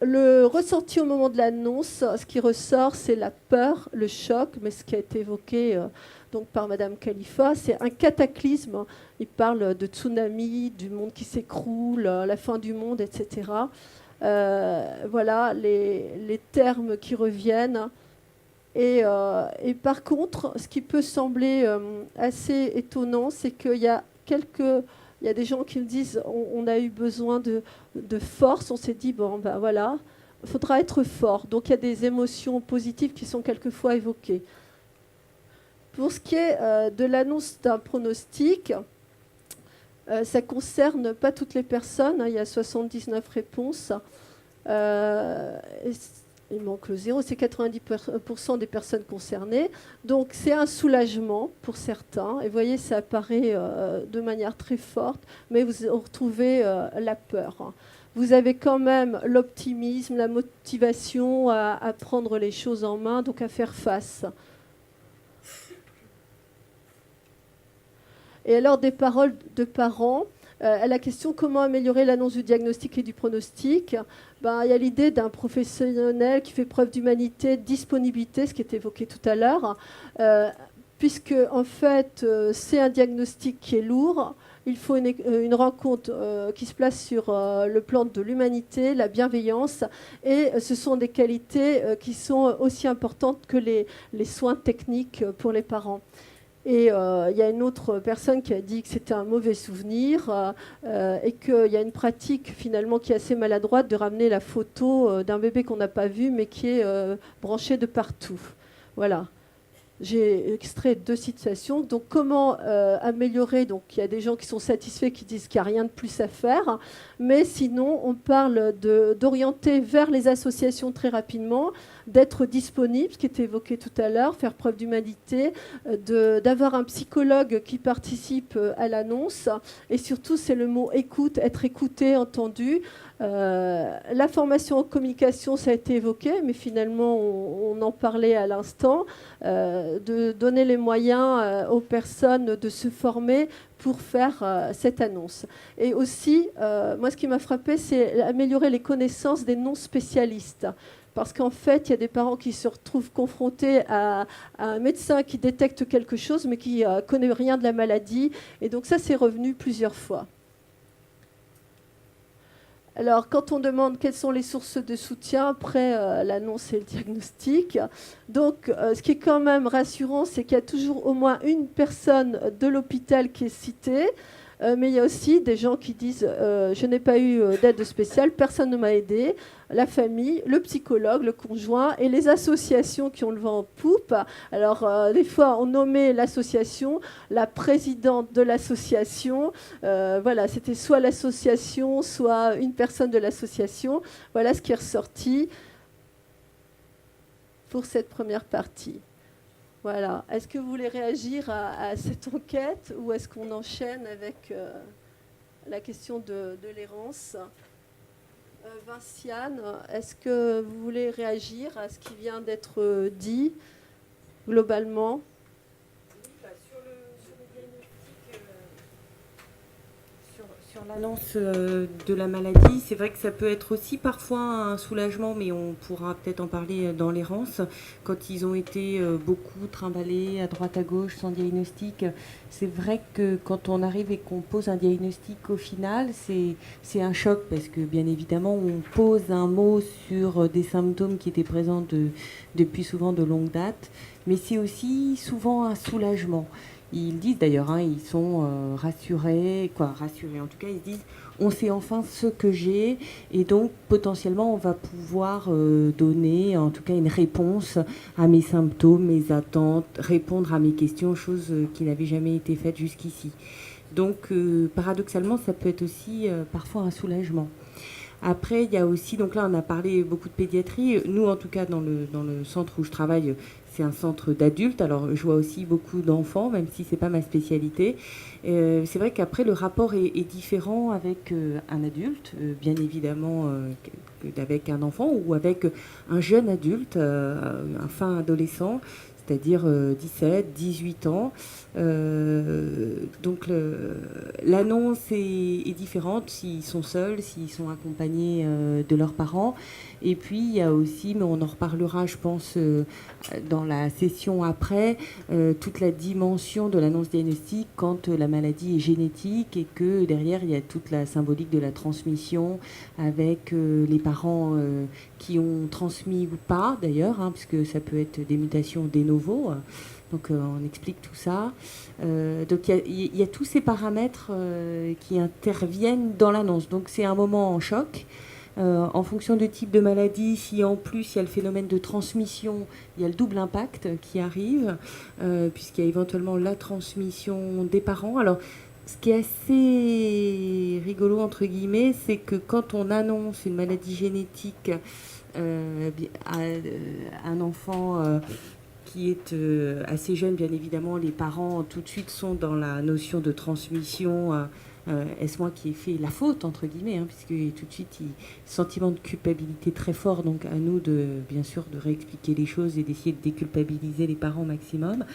Le ressenti au moment de l'annonce, ce qui ressort, c'est la peur, le choc, mais ce qui a été évoqué donc par Madame Khalifa, c'est un cataclysme. Il parle de tsunami, du monde qui s'écroule, la fin du monde, etc. Voilà les termes qui reviennent. Et par contre, ce qui peut sembler assez étonnant, c'est qu'il y a des gens qui me disent on a eu besoin de force. On s'est dit, bon, ben voilà, il faudra être fort. Donc il y a des émotions positives qui sont quelquefois évoquées. Pour ce qui est de l'annonce d'un pronostic, ça ne concerne pas toutes les personnes. Hein, il y a 79 réponses. Il manque le 0, c'est 90% des personnes concernées. Donc c'est un soulagement pour certains. Et vous voyez, ça apparaît de manière très forte, mais vous retrouvez la peur. Vous avez quand même l'optimisme, la motivation à prendre les choses en main, donc à faire face. Et alors des paroles de parents à la question comment améliorer l'annonce du diagnostic et du pronostic. Il y a l'idée d'un professionnel qui fait preuve d'humanité, de disponibilité, ce qui est évoqué tout à l'heure, puisque en fait c'est un diagnostic qui est lourd. Il faut une rencontre qui se place sur le plan de l'humanité, la bienveillance, et ce sont des qualités qui sont aussi importantes que les soins techniques pour les parents. Et il y a une autre personne qui a dit que c'était un mauvais souvenir et qu'il y a une pratique finalement qui est assez maladroite de ramener la photo d'un bébé qu'on n'a pas vu mais qui est branché de partout. Voilà. J'ai extrait 2 citations. Donc comment améliorer? Donc il y a des gens qui sont satisfaits, qui disent qu'il n'y a rien de plus à faire. Mais sinon, on parle d'orienter vers les associations très rapidement, d'être disponible, ce qui était évoqué tout à l'heure, faire preuve d'humanité, d'avoir un psychologue qui participe à l'annonce. Et surtout, c'est le mot écoute, être écouté, entendu. La formation en communication, ça a été évoqué, mais finalement, on en parlait à l'instant, de donner les moyens aux personnes de se former pour faire cette annonce. Et aussi, moi, ce qui m'a frappé, c'est améliorer les connaissances des non-spécialistes. Parce qu'en fait, il y a des parents qui se retrouvent confrontés à un médecin qui détecte quelque chose, mais qui ne connaît rien de la maladie. Et donc ça, c'est revenu plusieurs fois. Alors, quand on demande quelles sont les sources de soutien après l'annonce et le diagnostic, donc ce qui est quand même rassurant, c'est qu'il y a toujours au moins une personne de l'hôpital qui est citée, mais il y a aussi des gens qui disent je n'ai pas eu d'aide spéciale, personne ne m'a aidé, la famille, le psychologue, le conjoint et les associations qui ont le vent en poupe. Alors, des fois, on nommait l'association, la présidente de l'association. Voilà, c'était soit l'association, soit une personne de l'association. Voilà ce qui est ressorti pour cette première partie. Voilà. Est-ce que vous voulez réagir à cette enquête ou est-ce qu'on enchaîne avec la question de l'errance ? Vinciane, est-ce que vous voulez réagir à ce qui vient d'être dit globalement ? Sur l'annonce de la maladie, c'est vrai que ça peut être aussi parfois un soulagement, mais on pourra peut-être en parler dans l'errance. Quand ils ont été beaucoup trimballés à droite à gauche sans diagnostic, c'est vrai que quand on arrive et qu'on pose un diagnostic au final, c'est un choc parce que bien évidemment on pose un mot sur des symptômes qui étaient présents depuis souvent de longue date, mais c'est aussi souvent un soulagement. Ils disent d'ailleurs, hein, ils sont rassurés, en tout cas ils disent on sait enfin ce que j'ai et donc potentiellement on va pouvoir donner en tout cas une réponse à mes symptômes, mes attentes, répondre à mes questions, chose qui n'avait jamais été faite jusqu'ici. Donc paradoxalement ça peut être aussi parfois un soulagement. Après, il y a aussi, donc là on a parlé beaucoup de pédiatrie. Nous, en tout cas, dans le centre où je travaille, c'est un centre d'adultes. Alors, je vois aussi beaucoup d'enfants, même si c'est pas ma spécialité. C'est vrai qu'après, le rapport est différent avec un adulte, bien évidemment, qu'avec un enfant ou avec un jeune adulte, un fin adolescent, c'est-à-dire 17, 18 ans. Donc l'annonce est différente s'ils sont seuls, s'ils sont accompagnés de leurs parents. Et puis il y a aussi, mais on en reparlera je pense dans la session après, toute la dimension de l'annonce diagnostique quand la maladie est génétique et que derrière il y a toute la symbolique de la transmission avec les parents qui ont transmis ou pas d'ailleurs, hein, puisque ça peut être des mutations de novo. Donc on explique tout ça. Donc il y a tous ces paramètres qui interviennent dans l'annonce. Donc c'est un moment en choc. En fonction du type de maladie, si en plus il y a le phénomène de transmission, il y a le double impact qui arrive, puisqu'il y a éventuellement la transmission des parents. Alors ce qui est assez rigolo, entre guillemets, c'est que quand on annonce une maladie génétique à un enfant qui est assez jeune, bien évidemment, les parents tout de suite sont dans la notion de transmission. Est-ce moi qui ai fait la faute, entre guillemets, hein, puisque tout de suite, sentiment de culpabilité très fort, donc à nous, bien sûr, de réexpliquer les choses et d'essayer de déculpabiliser les parents au maximum.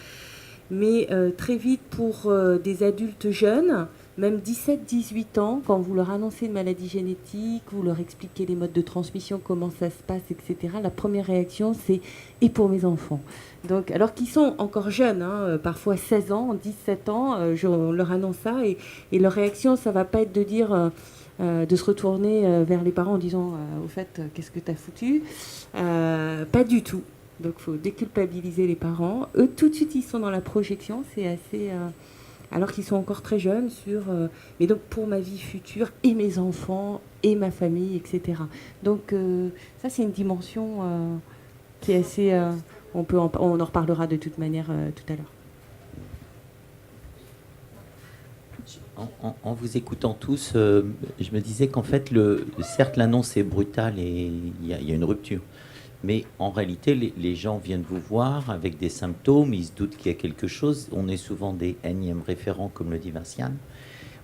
Mais très vite, pour des adultes jeunes, même 17-18 ans, quand vous leur annoncez une maladie génétique, vous leur expliquez les modes de transmission, comment ça se passe, etc., la première réaction, c'est « et pour mes enfants ?» Donc, alors qu'ils sont encore jeunes, hein, parfois 16 ans, 17 ans, on leur annonce ça, et leur réaction, ça ne va pas être de dire... de se retourner vers les parents en disant au fait, qu'est-ce que tu as foutu, pas du tout. Donc il faut déculpabiliser les parents. Eux, tout de suite, ils sont dans la projection. C'est assez... alors qu'ils sont encore très jeunes sur... mais donc pour ma vie future et mes enfants et ma famille, etc. Donc ça, c'est une dimension qui est assez... on en reparlera de toute manière tout à l'heure. En vous écoutant tous, je me disais qu'en fait, certes, l'annonce est brutale et il y a une rupture. Mais en réalité, les gens viennent vous voir avec des symptômes, ils se doutent qu'il y a quelque chose. On est souvent des énièmes référents, comme le dit Vinciane.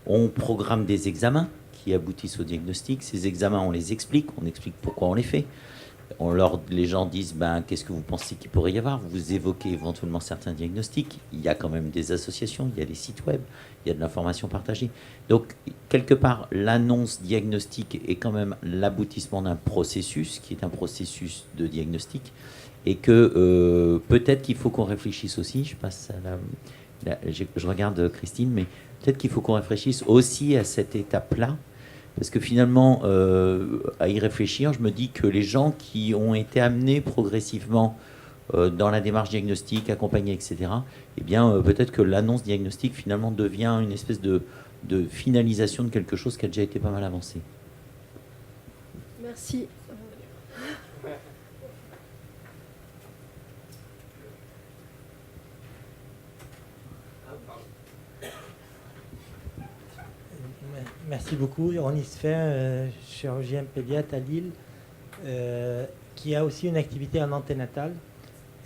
On programme des examens qui aboutissent au diagnostic. Ces examens, on les explique, on explique pourquoi on les fait. Les gens disent qu'est-ce que vous pensez qu'il pourrait y avoir. Vous évoquez éventuellement certains diagnostics. Il y a quand même des associations, il y a des sites web, il y a de l'information partagée. Donc, quelque part, l'annonce diagnostique est quand même l'aboutissement d'un processus qui est un processus de diagnostic. Et que peut-être qu'il faut qu'on réfléchisse aussi. Je passe à je regarde Christine, mais peut-être qu'il faut qu'on réfléchisse aussi à cette étape-là. Parce que finalement, à y réfléchir, je me dis que les gens qui ont été amenés progressivement dans la démarche diagnostique, accompagnés, etc., eh bien, peut-être que l'annonce diagnostique, finalement, devient une espèce de finalisation de quelque chose qui a déjà été pas mal avancé. Merci. Merci beaucoup. Ronnie Sfer, chirurgien pédiatre à Lille, qui a aussi une activité en anténatale.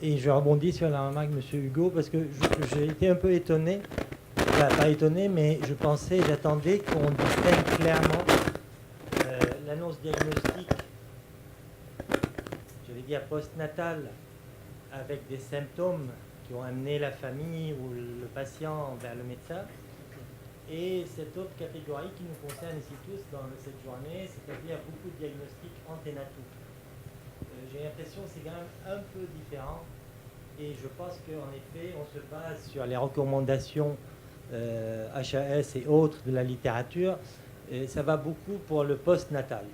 Et je rebondis sur la remarque de M. Hugo parce que j'ai été un peu étonné, enfin, pas étonné, mais j'attendais qu'on distingue clairement l'annonce diagnostique, je vais dire postnatale, avec des symptômes qui ont amené la famille ou le patient vers le médecin. Et cette autre catégorie qui nous concerne ici tous dans cette journée, c'est-à-dire beaucoup de diagnostics anténataux. J'ai l'impression que c'est quand même un peu différent et je pense qu'en effet, on se base sur les recommandations HAS et autres de la littérature. Et ça va beaucoup pour le postnatal,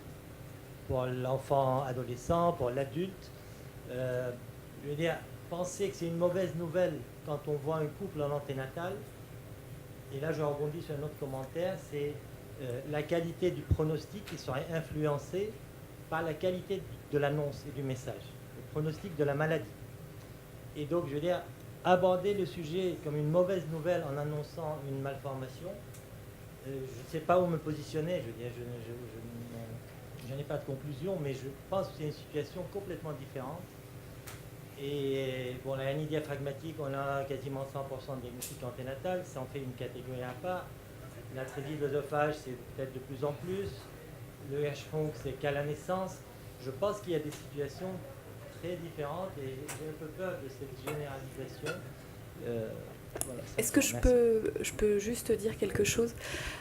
pour l'enfant adolescent, pour l'adulte. Je veux dire, penser que c'est une mauvaise nouvelle quand on voit un couple en anténatal. Et là, je rebondis sur un autre commentaire, c'est la qualité du pronostic qui serait influencée par la qualité de l'annonce et du message, le pronostic de la maladie. Et donc, je veux dire, aborder le sujet comme une mauvaise nouvelle en annonçant une malformation, je ne sais pas où me positionner, je veux dire, je n'ai pas de conclusion, mais je pense que c'est une situation complètement différente. Et bon, la hernie diaphragmatique, on a quasiment 100% de diagnostic anténatal, ça en fait une catégorie à part. L'atrésie de l'œsophage, c'est peut-être de plus en plus. Le Hirschsprung, c'est qu'à la naissance. Je pense qu'il y a des situations très différentes et j'ai un peu peur de cette généralisation. Voilà, est-ce que je peux juste dire quelque chose?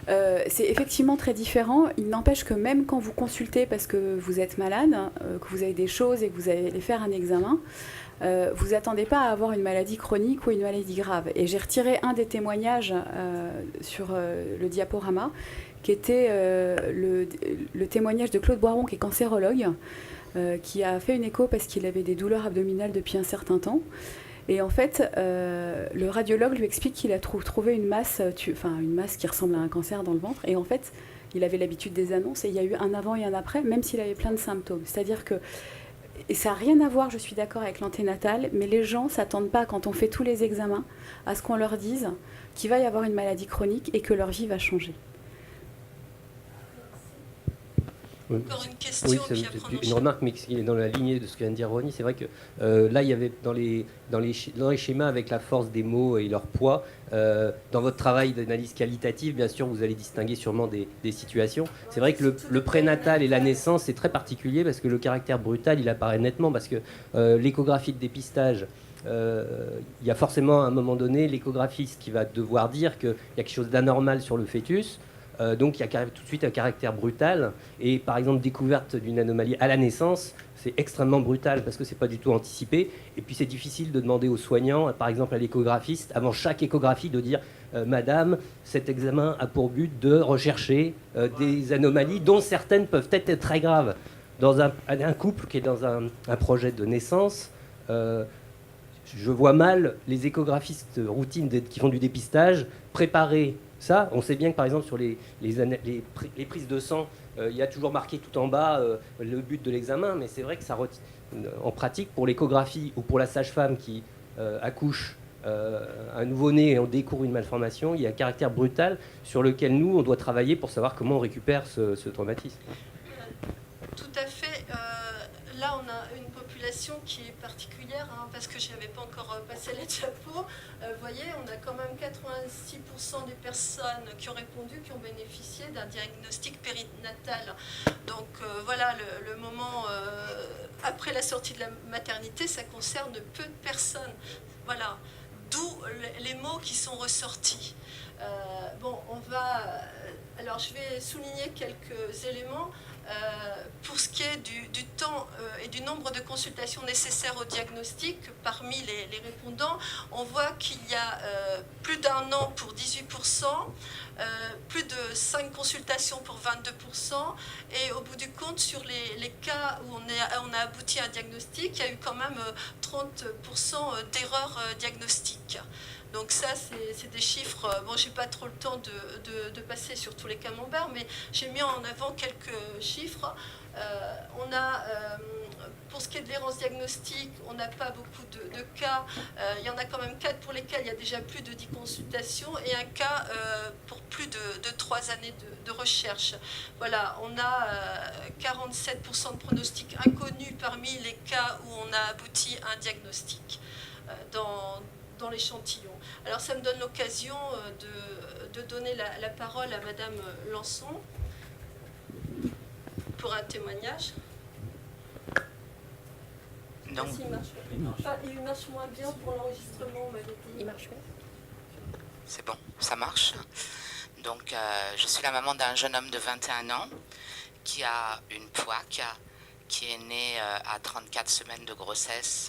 C'est effectivement très différent. Il n'empêche que même quand vous consultez parce que vous êtes malade, que vous avez des choses et que vous allez faire un examen, vous attendez pas à avoir une maladie chronique ou une maladie grave. Et j'ai retiré un des témoignages sur le diaporama, qui était le témoignage de Claude Boiron, qui est cancérologue, qui a fait une écho parce qu'il avait des douleurs abdominales depuis un certain temps. Et en fait, le radiologue lui explique qu'il a trouvé une masse qui ressemble à un cancer dans le ventre. Et en fait, il avait l'habitude des annonces et il y a eu un avant et un après, même s'il avait plein de symptômes. C'est-à-dire que, et ça n'a rien à voir, je suis d'accord, avec l'anténatal, mais les gens ne s'attendent pas, quand on fait tous les examens, à ce qu'on leur dise qu'il va y avoir une maladie chronique et que leur vie va changer. Encore une question. Oui, c'est une remarque, mais qui est dans la lignée de ce que vient de dire Ronnie. C'est vrai que là, il y avait dans les schémas, avec la force des mots et leur poids, dans votre travail d'analyse qualitative, bien sûr, vous allez distinguer sûrement des situations. C'est vrai que le prénatal et la naissance, c'est très particulier parce que le caractère brutal, il apparaît nettement parce que l'échographie de dépistage, il y a forcément à un moment donné l'échographiste qui va devoir dire qu'il y a quelque chose d'anormal sur le fœtus. Donc il y a tout de suite un caractère brutal. Et par exemple, découverte d'une anomalie à la naissance, c'est extrêmement brutal parce que c'est pas du tout anticipé. Et puis c'est difficile de demander aux soignants, par exemple à l'échographiste, avant chaque échographie, de dire Madame, cet examen a pour but de rechercher des anomalies dont certaines peuvent être très graves. Dans un couple qui est dans un projet de naissance, je vois mal les échographistes routines qui font du dépistage préparer ça. On sait bien que par exemple sur les prises de sang, il y a toujours marqué tout en bas le but de l'examen, mais c'est vrai que ça en pratique, pour l'échographie ou pour la sage-femme qui accouche un nouveau-né et on découvre une malformation, il y a un caractère brutal sur lequel nous, on doit travailler pour savoir comment on récupère ce traumatisme. Tout à fait. Là, on a une population qui est particulière, parce que je n'avais pas encore passé la diapo. Vous voyez, on a quand même 86% des personnes qui ont répondu, qui ont bénéficié d'un diagnostic périnatal. Donc voilà, le moment après la sortie de la maternité, ça concerne peu de personnes. Voilà, d'où les mots qui sont ressortis. Alors je vais souligner quelques éléments. Pour ce qui est du temps et du nombre de consultations nécessaires au diagnostic, parmi les répondants, on voit qu'il y a plus d'un an pour 18%, plus de 5 consultations pour 22%, et au bout du compte, sur les cas où on a abouti à un diagnostic, il y a eu quand même 30% d'erreurs diagnostiques. Donc ça, c'est des chiffres. Bon, j'ai pas trop le temps de passer sur tous les camemberts, mais j'ai mis en avant quelques chiffres. Pour ce qui est de l'errance diagnostique, on n'a pas beaucoup de cas. Il y en a quand même 4 pour lesquels il y a déjà plus de 10 consultations et un cas pour plus de 3 années de recherche. Voilà, on a 47% de pronostics inconnus parmi les cas où on a abouti à un diagnostic dans l'échantillon. Alors ça me donne l'occasion de donner la parole à Madame Lançon pour un témoignage. Non. Il marche moins bien pour l'enregistrement, on m'avait dit. Il marche bien. C'est bon, ça marche. Donc je suis la maman d'un jeune homme de 21 ans qui a une POAC, qui est né à 34 semaines de grossesse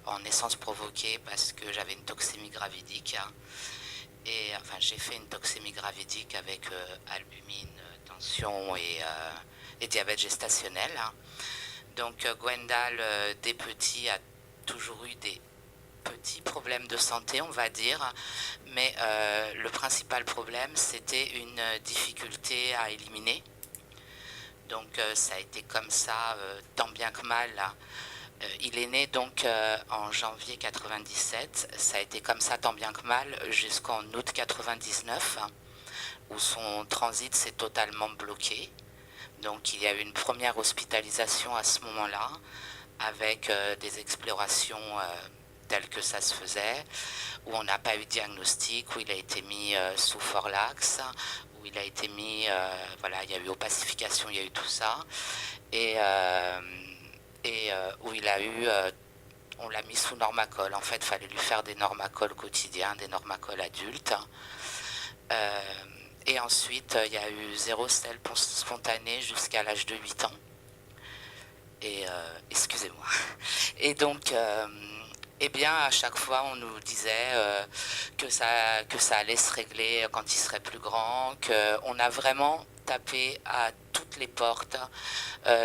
en naissance provoquée parce que j'avais une toxémie gravidique. Et enfin, j'ai fait une toxémie gravidique avec albumine, tension et diabète gestationnel. Donc Gwendal, dès petit, a toujours eu des petit problème de santé, on va dire, mais le principal problème, c'était une difficulté à éliminer. Donc ça a été comme ça, tant bien que mal. Il est né donc en janvier 97, ça a été comme ça tant bien que mal jusqu'en août 99, où son transit s'est totalement bloqué. Donc il y a eu une première hospitalisation à ce moment-là, avec des explorations telles que ça se faisait, où on n'a pas eu de diagnostic, où il a été mis sous Forlax, où il a été mis, voilà, il y a eu opacification, il y a eu tout ça, et où il a eu, on l'a mis sous Normacol. En fait, il fallait lui faire des Normacol quotidiens, des Normacol adultes. Et ensuite, il y a eu 0 sel spontané jusqu'à l'âge de 8 ans. Et excusez-moi. Et donc, eh bien, à chaque fois, on nous disait que ça allait se régler quand il serait plus grand, qu'on a vraiment tapé à toutes les portes.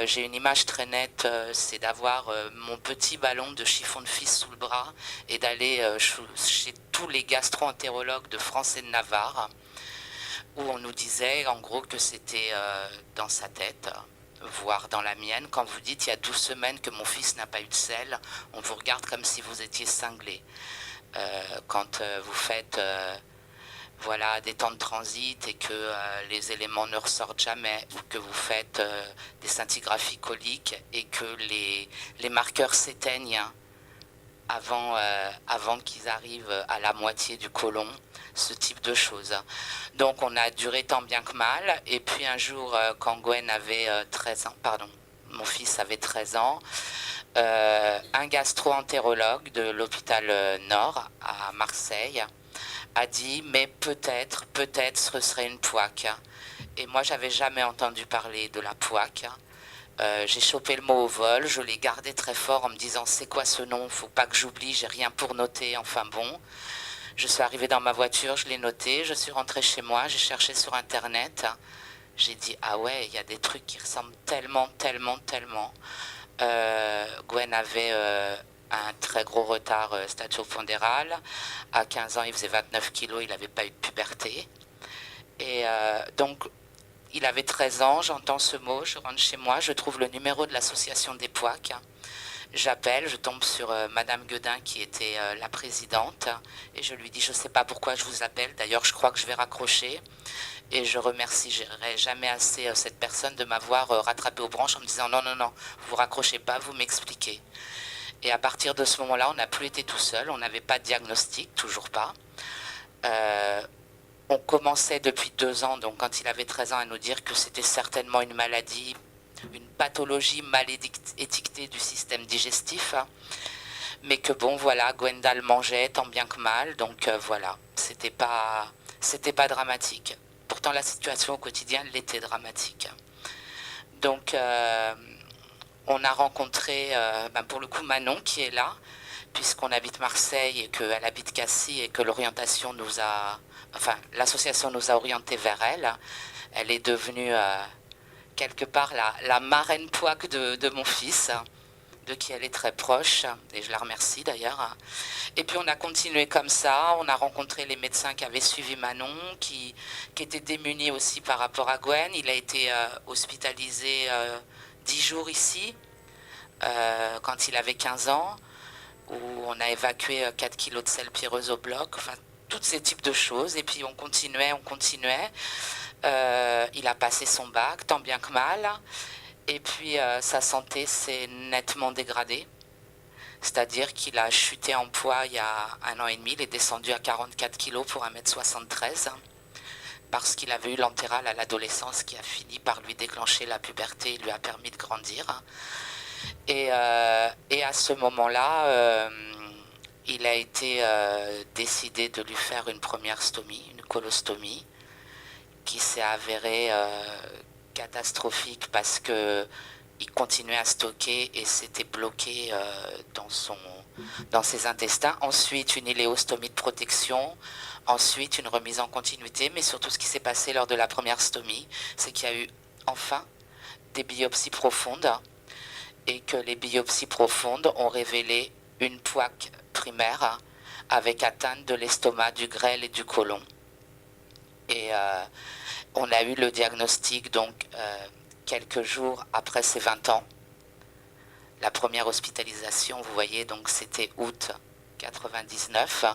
J'ai une image très nette, c'est d'avoir mon petit ballon de chiffon de fils sous le bras et d'aller chez tous les gastro-entérologues de France et de Navarre, où on nous disait en gros que c'était dans sa tête, voire dans la mienne. Quand vous dites il y a 12 semaines que mon fils n'a pas eu de sel, on vous regarde comme si vous étiez cinglé. Quand vous faites voilà, des temps de transit et que les éléments ne ressortent jamais, ou que vous faites des scintigraphies coliques et que les marqueurs s'éteignent avant qu'ils arrivent à la moitié du côlon, ce type de choses. Donc on a duré tant bien que mal, et puis un jour, quand Gwen avait 13 ans, pardon, mon fils avait 13 ans, un gastro-entérologue de l'hôpital Nord à Marseille a dit mais peut-être ce serait une pouaque. Et moi j'avais jamais entendu parler de la pouaque. J'ai chopé le mot au vol, je l'ai gardé très fort en me disant c'est quoi ce nom, faut pas que j'oublie, j'ai rien pour noter, enfin bon. Je suis arrivée dans ma voiture, je l'ai noté, je suis rentrée chez moi, j'ai cherché sur internet, j'ai dit ah ouais, il y a des trucs qui ressemblent tellement. Gwen avait un très gros retard statio-pondéral. À 15 ans, il faisait 29 kilos, il n'avait pas eu de puberté. Et donc, il avait 13 ans, j'entends ce mot, je rentre chez moi, je trouve le numéro de l'association des pouaques. J'appelle, je tombe sur Madame Guedin qui était la présidente et je lui dis je ne sais pas pourquoi je vous appelle, d'ailleurs je crois que je vais raccrocher et je remercierai jamais assez cette personne de m'avoir rattrapé aux branches en me disant non, vous raccrochez pas, vous m'expliquez. Et à partir de ce moment-là, on n'a plus été tout seul, on n'avait pas de diagnostic, toujours pas. On commençait depuis 2 ans, donc quand il avait 13 ans, à nous dire que c'était certainement une maladie, une pathologie mal étiquetée du système digestif, mais que bon voilà, Gwendal mangeait tant bien que mal, donc voilà, c'était pas dramatique. Pourtant la situation au quotidien l'était dramatique. Donc on a rencontré pour le coup Manon qui est là, puisqu'on habite Marseille et qu'elle habite Cassis et que l'orientation l'association nous a orientés vers elle. Elle est devenue quelque part la marraine pouaque de mon fils, de qui elle est très proche, et je la remercie d'ailleurs. Et puis on a continué comme ça, on a rencontré les médecins qui avaient suivi Manon, qui étaient démunis aussi par rapport à Gwen. Il a été hospitalisé 10 jours ici, quand il avait 15 ans, où on a évacué 4 kilos de sel pyreuse au bloc, enfin tous ces types de choses. Et puis on continuait. Il a passé son bac, tant bien que mal. Et puis sa santé s'est nettement dégradée. C'est-à-dire qu'il a chuté en poids il y a 1 an et demi. Il est descendu à 44 kilos pour 1m73. Parce qu'il avait eu l'entéral à l'adolescence qui a fini par lui déclencher la puberté et lui a permis de grandir. Et à ce moment-là, il a été décidé de lui faire une première stomie, une colostomie, qui s'est avérée catastrophique parce que il continuait à stocker et s'était bloqué dans ses intestins. Ensuite, une iléostomie de protection. Ensuite, une remise en continuité. Mais surtout, ce qui s'est passé lors de la première stomie, c'est qu'il y a eu enfin des biopsies profondes et que les biopsies profondes ont révélé une pouaque primaire avec atteinte de l'estomac, du grêle et du côlon. Et on a eu le diagnostic donc quelques jours après ses 20 ans. La première hospitalisation, vous voyez, donc c'était août 99.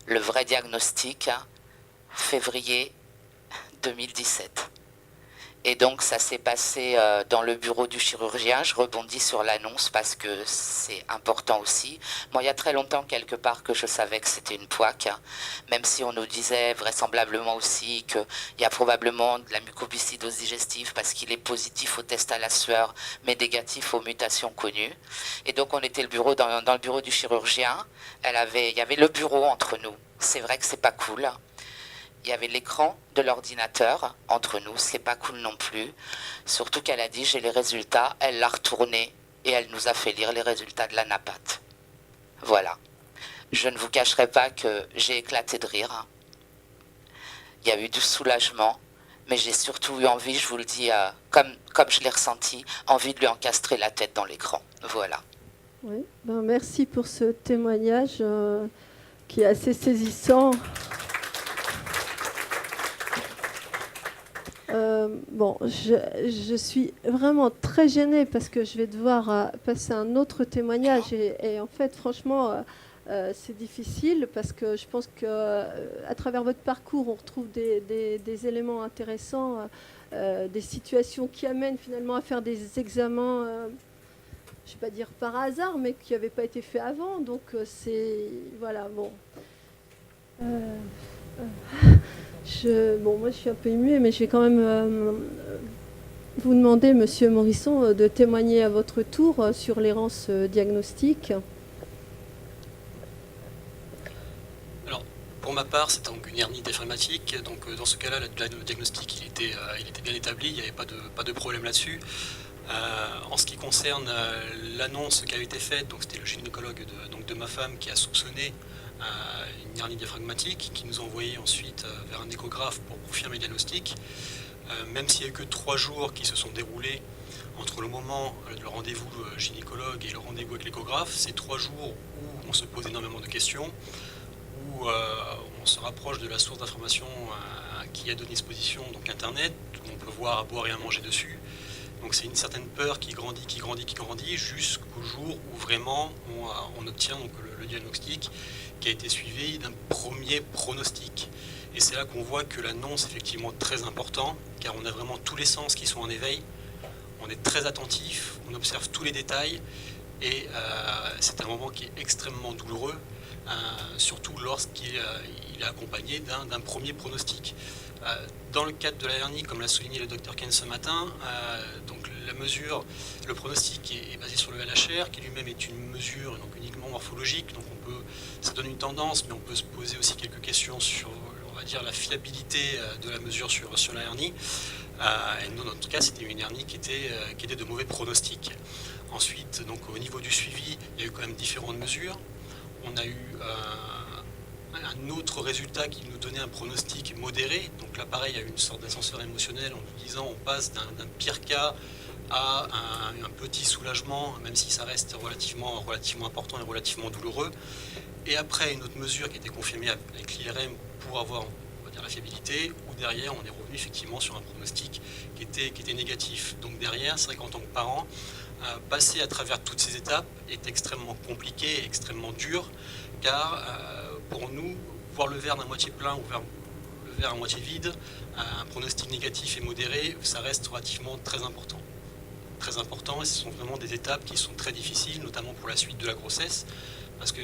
Le vrai diagnostic, février 2017. Et donc ça s'est passé dans le bureau du chirurgien. Je rebondis sur l'annonce parce que c'est important aussi. Moi, il y a très longtemps, quelque part, que je savais que c'était une poique, même si on nous disait vraisemblablement aussi qu'il y a probablement de la mucoviscidose digestive parce qu'il est positif au test à la sueur, mais négatif aux mutations connues. Et donc on était dans le bureau du chirurgien. Il y avait le bureau entre nous. C'est vrai que c'est pas cool. Il y avait l'écran de l'ordinateur entre nous, c'est pas cool non plus. Surtout qu'elle a dit j'ai les résultats, elle l'a retourné et elle nous a fait lire les résultats de la NAPAT. Voilà. Je ne vous cacherai pas que j'ai éclaté de rire. Il y a eu du soulagement, mais j'ai surtout eu envie, je vous le dis, comme je l'ai ressenti, envie de lui encastrer la tête dans l'écran. Voilà. Oui. Merci pour ce témoignage qui est assez saisissant. Je suis vraiment très gênée parce que je vais devoir passer à un autre témoignage et en fait, franchement, c'est difficile parce que je pense qu'à travers votre parcours, on retrouve des éléments intéressants, des situations qui amènent finalement à faire des examens, je ne vais pas dire par hasard, mais qui n'avaient pas été faits avant. Donc, c'est... Voilà, bon... moi, je suis un peu émue, mais je vais quand même vous demander, Monsieur Morisson, de témoigner à votre tour sur l'errance diagnostique. Alors, pour ma part, c'est donc une hernie diaphragmatique. Donc, dans ce cas-là, le diagnostic, il était bien établi. Il n'y avait pas de problème là-dessus. En ce qui concerne l'annonce qui a été faite, donc c'était le gynécologue de ma femme qui a soupçonné une hernie diaphragmatique, qui nous a envoyé ensuite vers un échographe pour confirmer le diagnostic. Même s'il n'y a eu que 3 jours qui se sont déroulés entre le moment du rendez-vous gynécologue et le rendez-vous avec l'échographe, c'est 3 jours où on se pose énormément de questions, où on se rapproche de la source d'information qui est à notre disposition, donc Internet, où on peut voir à boire et à manger dessus. Donc c'est une certaine peur qui grandit jusqu'au jour où vraiment on obtient donc le diagnostic qui a été suivi d'un premier pronostic. Et c'est là qu'on voit que l'annonce est effectivement très important, car on a vraiment tous les sens qui sont en éveil, on est très attentif, on observe tous les détails, et c'est un moment qui est extrêmement douloureux, surtout lorsqu'il est accompagné d'un premier pronostic. Dans le cadre de la hernie, comme l'a souligné le docteur Ken ce matin, donc la mesure, le pronostic est basé sur le LHR, qui lui-même est une mesure donc uniquement morphologique. Donc ça donne une tendance, mais on peut se poser aussi quelques questions sur, on va dire, la fiabilité de la mesure sur la hernie. Et nous, dans notre cas, c'était une hernie qui était de mauvais pronostics. Ensuite, donc au niveau du suivi, il y a eu quand même différentes mesures. On a eu un autre résultat qui nous donnait un pronostic modéré. Donc là, pareil, il y a eu une sorte d'ascenseur émotionnel en nous disant on passe d'un pire cas à un petit soulagement, même si ça reste relativement important et relativement douloureux. Et après, une autre mesure qui a été confirmée avec l'IRM pour avoir, on va dire, la fiabilité, où derrière, on est revenu effectivement sur un pronostic qui était négatif. Donc derrière, c'est vrai qu'en tant que parent, passer à travers toutes ces étapes est extrêmement compliqué et extrêmement dur, car pour nous, voir le verre d'un moitié plein ou le verre à moitié vide, un pronostic négatif et modéré, ça reste relativement très important. Très important, et ce sont vraiment des étapes qui sont très difficiles, notamment pour la suite de la grossesse, parce que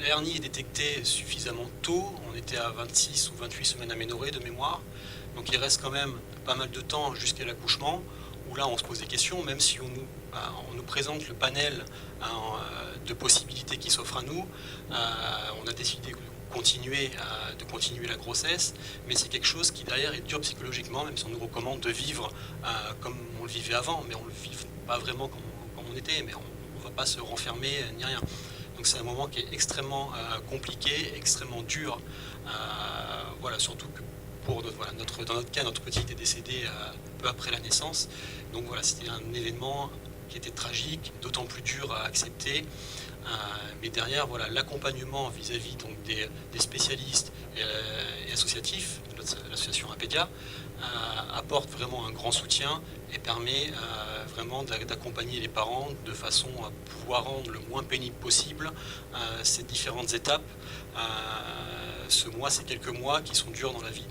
la hernie est détectée suffisamment tôt, on était à 26 ou 28 semaines aménorrhées de mémoire, donc il reste quand même pas mal de temps jusqu'à l'accouchement, où là on se pose des questions, même si on nous présente le panel de possibilités qui s'offrent à nous, on a décidé de continuer la grossesse, mais c'est quelque chose qui derrière est dur psychologiquement, même si on nous recommande de vivre comme on le vivait avant, mais on ne le vit pas vraiment comme on était, mais on ne va pas se renfermer ni rien. Donc c'est un moment qui est extrêmement compliqué, extrêmement dur, voilà, surtout que dans notre cas, notre petite est décédée peu après la naissance, donc voilà, c'était un événement qui était tragique, d'autant plus dur à accepter, Mais derrière, voilà, l'accompagnement vis-à-vis donc, des spécialistes et associatifs, l'association Apédia, apporte vraiment un grand soutien et permet vraiment d'accompagner les parents de façon à pouvoir rendre le moins pénible possible ces différentes étapes. Ce mois, ces quelques mois qui sont durs dans la vie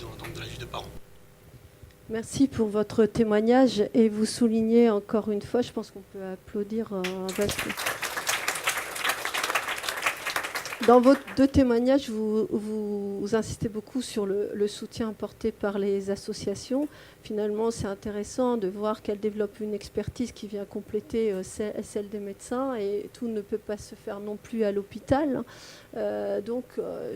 de parents. Merci pour votre témoignage et vous soulignez encore une fois, je pense qu'on peut applaudir dans vos deux témoignages, vous insistez beaucoup sur le soutien apporté par les associations. Finalement, c'est intéressant de voir qu'elles développent une expertise qui vient compléter celle des médecins et tout ne peut pas se faire non plus à l'hôpital. Donc,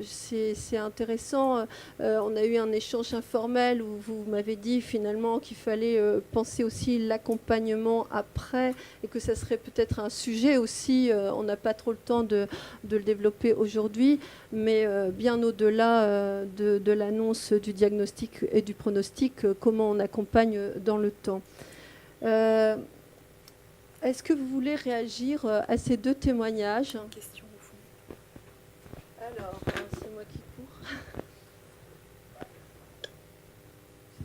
c'est intéressant. On a eu un échange informel où vous m'avez dit finalement qu'il fallait penser aussi l'accompagnement après et que ça serait peut-être un sujet aussi. On n'a pas trop le temps de le développer aujourd'hui, mais bien au-delà de l'annonce du diagnostic et du pronostic, comment on accompagne dans le temps. Est-ce que vous voulez réagir à ces deux témoignages ? Question au fond. Alors, c'est moi qui cours.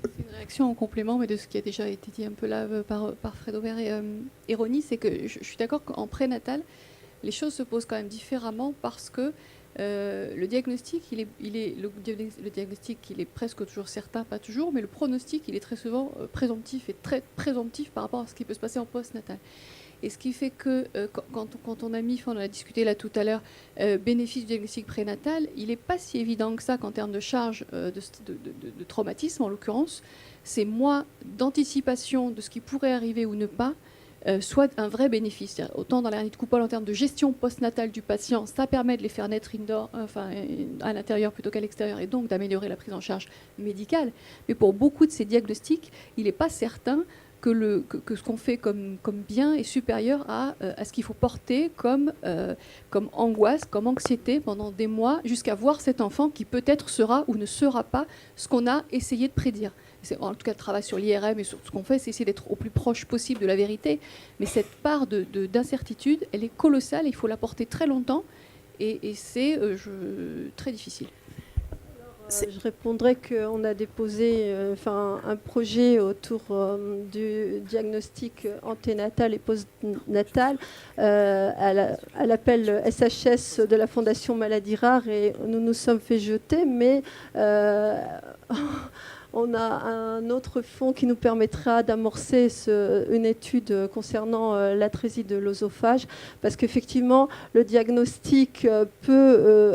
C'est une réaction en complément, mais de ce qui a déjà été dit un peu là par Fred Aubert et Ronnie, c'est que je suis d'accord qu'en prénatal, les choses se posent quand même différemment parce que le diagnostic, il est presque toujours certain, pas toujours, mais le pronostic, il est très souvent présomptif et très présomptif par rapport à ce qui peut se passer en post-natal. Et ce qui fait que quand on a mis, on en a discuté là tout à l'heure, bénéfice du diagnostic prénatal, il n'est pas si évident que ça qu'en termes de charge de traumatisme, en l'occurrence, c'est moins d'anticipation de ce qui pourrait arriver ou ne pas, soit un vrai bénéfice. Autant dans l'hernie de coupole, en termes de gestion postnatale du patient, ça permet de les faire naître indoor, à l'intérieur plutôt qu'à l'extérieur, et donc d'améliorer la prise en charge médicale. Mais pour beaucoup de ces diagnostics, il n'est pas certain que ce qu'on fait comme bien est supérieur à ce qu'il faut porter comme angoisse, comme anxiété pendant des mois, jusqu'à voir cet enfant qui peut-être sera ou ne sera pas ce qu'on a essayé de prédire. En tout cas, le travail sur l'IRM et sur ce qu'on fait, c'est essayer d'être au plus proche possible de la vérité. Mais cette part d'incertitude, elle est colossale, il faut la porter très longtemps, et c'est très difficile. Je répondrai qu'on a déposé un projet autour du diagnostic anténatal et postnatal à l'appel SHS de la Fondation Maladies Rares, et nous nous sommes fait jeter, mais on a un autre fonds qui nous permettra d'amorcer une étude concernant l'atrésie de l'œsophage, parce qu'effectivement, le diagnostic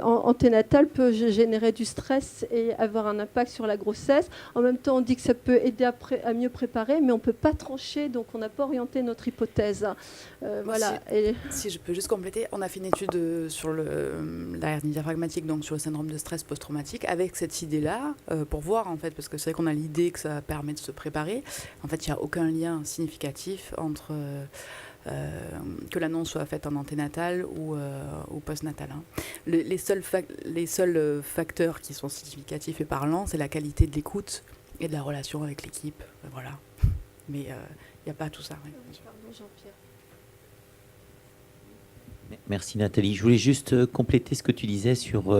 anténatal peut générer du stress et avoir un impact sur la grossesse. En même temps, on dit que ça peut aider à mieux préparer, mais on ne peut pas trancher, donc on n'a pas orienté notre hypothèse. Voilà. Si je peux juste compléter, on a fait une étude sur la hernie diaphragmatique, donc sur le syndrome de stress post-traumatique, avec cette idée-là, pour voir en fait, parce que c'est vrai qu'on a l'idée que ça permet de se préparer. En fait, il n'y a aucun lien significatif entre que l'annonce soit faite en anténatal ou postnatal. Hein. Les seuls facteurs qui sont significatifs et parlants, c'est la qualité de l'écoute et de la relation avec l'équipe. Voilà. Mais il n'y a pas tout ça. Oui. Pardon, Jean-Pierre. Merci Nathalie. Je voulais juste compléter ce que tu disais sur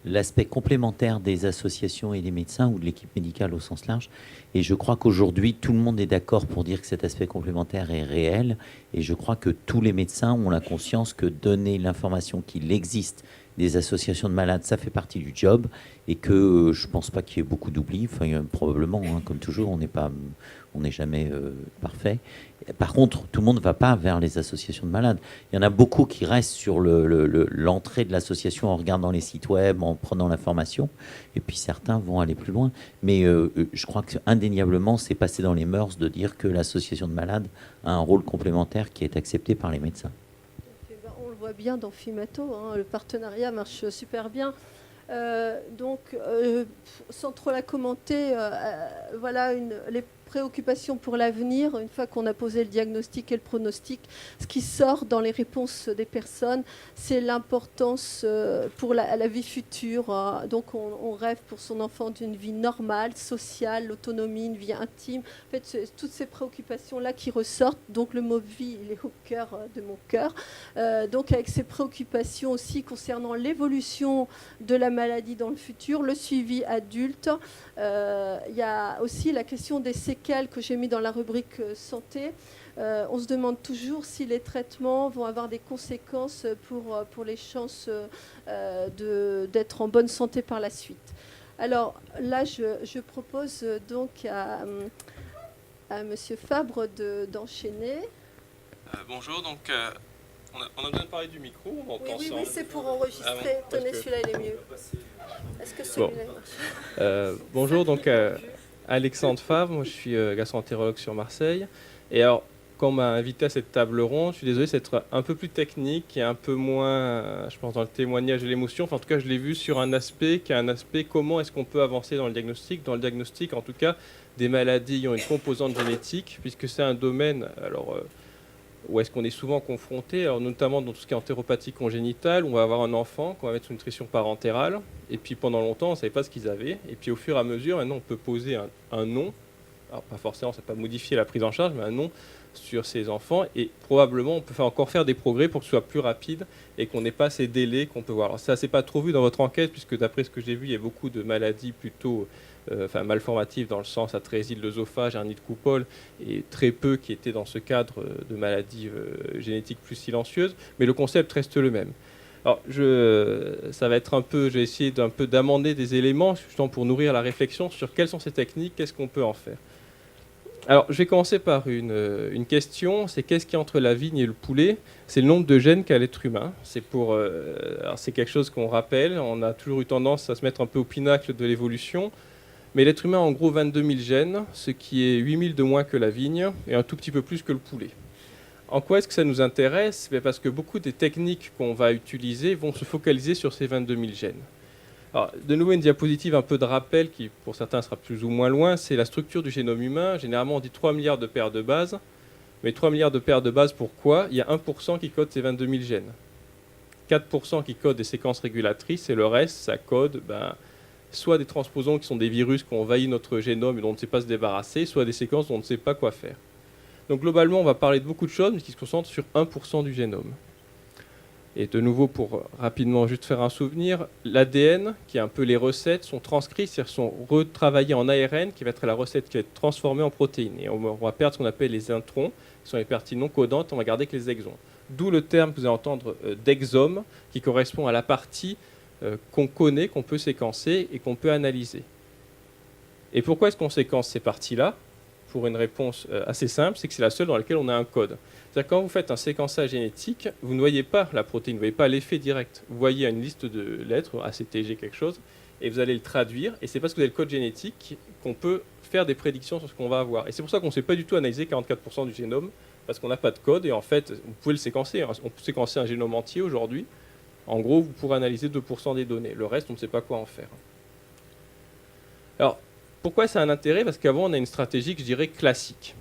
l'aspect complémentaire des associations et des médecins ou de l'équipe médicale au sens large. Et je crois qu'aujourd'hui, tout le monde est d'accord pour dire que cet aspect complémentaire est réel. Et je crois que tous les médecins ont la conscience que donner l'information qu'il existe des associations de malades, ça fait partie du job. Et que je ne pense pas qu'il y ait beaucoup d'oubli. Enfin, probablement, hein, comme toujours, on n'est jamais parfait. Par contre, tout le monde ne va pas vers les associations de malades. Il y en a beaucoup qui restent sur l'entrée de l'association en regardant les sites web, en prenant l'information. Et puis certains vont aller plus loin. Mais je crois qu'indéniablement, c'est passé dans les mœurs de dire que l'association de malades a un rôle complémentaire qui est accepté par les médecins. On le voit bien dans Fimato, hein, le partenariat marche super bien. Donc, sans trop la commenter, voilà, préoccupation pour l'avenir, une fois qu'on a posé le diagnostic et le pronostic, ce qui sort dans les réponses des personnes, c'est l'importance pour la vie future. Donc on rêve pour son enfant d'une vie normale, sociale, l'autonomie, une vie intime. En fait, c'est toutes ces préoccupations-là qui ressortent. Donc le mot vie, il est au cœur de mon cœur. Donc avec ces préoccupations aussi concernant l'évolution de la maladie dans le futur, le suivi adulte. Il y a aussi la question des séquelles que j'ai mis dans la rubrique santé. On se demande toujours si les traitements vont avoir des conséquences pour les chances d'être en bonne santé par la suite. Alors là, je propose donc à M. Fabre d'enchaîner. Bonjour, donc on a besoin de parler du micro, on entend oui, ça. Oui, c'est pour enregistrer. Ah bon, tenez, celui-là, il est mieux. Est-ce que celui-là marche Bonjour, donc Alexandre Favre, moi je suis gastro-entérologue sur Marseille. Et alors, quand on m'a invité à cette table ronde, je suis désolé, c'est être un peu plus technique et un peu moins, je pense, dans le témoignage et l'émotion. Enfin, en tout cas, je l'ai vu sur un aspect qui est un aspect comment est-ce qu'on peut avancer dans le diagnostic. Dans le diagnostic, en tout cas, des maladies ayant une composante génétique, puisque c'est un domaine, alors, où est-ce qu'on est souvent confronté, alors, notamment dans tout ce qui est entéropathie congénitale, où on va avoir un enfant qu'on va mettre sous nutrition parentérale, et puis pendant longtemps, on ne savait pas ce qu'ils avaient, et puis au fur et à mesure, maintenant, on peut poser un nom, alors pas forcément, ça ne va pas modifier la prise en charge, mais un nom sur ces enfants, et probablement on peut encore faire des progrès pour que ce soit plus rapide et qu'on n'ait pas ces délais qu'on peut voir. Alors ça, c'est pas trop vu dans votre enquête, puisque d'après ce que j'ai vu, il y a beaucoup de maladies plutôt malformatives, dans le sens atrésie de l'œsophage, hernie de coupole, et très peu qui étaient dans ce cadre de maladies génétiques plus silencieuses, mais le concept reste le même. Alors, ça va être un peu, je vais essayer d'amender des éléments, justement pour nourrir la réflexion sur quelles sont ces techniques, qu'est-ce qu'on peut en faire. Alors, je vais commencer par une question, c'est qu'est-ce qu'il y a entre la vigne et le poulet? C'est le nombre de gènes qu'a l'être humain. C'est quelque chose qu'on rappelle, on a toujours eu tendance à se mettre un peu au pinacle de l'évolution, mais l'être humain a en gros 22 000 gènes, ce qui est 8 000 de moins que la vigne, et un tout petit peu plus que le poulet. En quoi est-ce que ça nous intéresse? Parce que beaucoup des techniques qu'on va utiliser vont se focaliser sur ces 22 000 gènes. Alors, de nouveau, une diapositive un peu de rappel qui, pour certains, sera plus ou moins loin. C'est la structure du génome humain. Généralement, on dit 3 milliards de paires de bases. Mais 3 milliards de paires de bases, pourquoi? Il y a 1% qui code ces 22 000 gènes. 4% qui codent des séquences régulatrices. Et le reste, ça code soit des transposons qui sont des virus qui ont envahi notre génome et dont on ne sait pas se débarrasser, soit des séquences dont on ne sait pas quoi faire. Donc globalement, on va parler de beaucoup de choses, mais qui se concentrent sur 1% du génome. Et de nouveau, pour rapidement juste faire un souvenir, l'ADN, qui est un peu les recettes, sont transcrites, c'est-à-dire sont retravaillées en ARN, qui va être la recette qui va être transformée en protéines. Et on va perdre ce qu'on appelle les introns, qui sont les parties non codantes, on va garder que les exons. D'où le terme que vous allez entendre d'exome, qui correspond à la partie qu'on connaît, qu'on peut séquencer et qu'on peut analyser. Et pourquoi est-ce qu'on séquence ces parties-là? Pour une réponse assez simple, c'est que c'est la seule dans laquelle on a un code. C'est-à-dire quand vous faites un séquençage génétique, vous ne voyez pas la protéine, vous ne voyez pas l'effet direct. Vous voyez une liste de lettres, ACTG quelque chose, et vous allez le traduire, et c'est parce que vous avez le code génétique qu'on peut faire des prédictions sur ce qu'on va avoir. Et c'est pour ça qu'on ne sait pas du tout analyser 44% du génome, parce qu'on n'a pas de code, et en fait, vous pouvez le séquencer. On peut séquencer un génome entier aujourd'hui. En gros, vous pourrez analyser 2% des données. Le reste, on ne sait pas quoi en faire. Alors, pourquoi ça a un intérêt? Parce qu'avant, on a une stratégie que je dirais classique.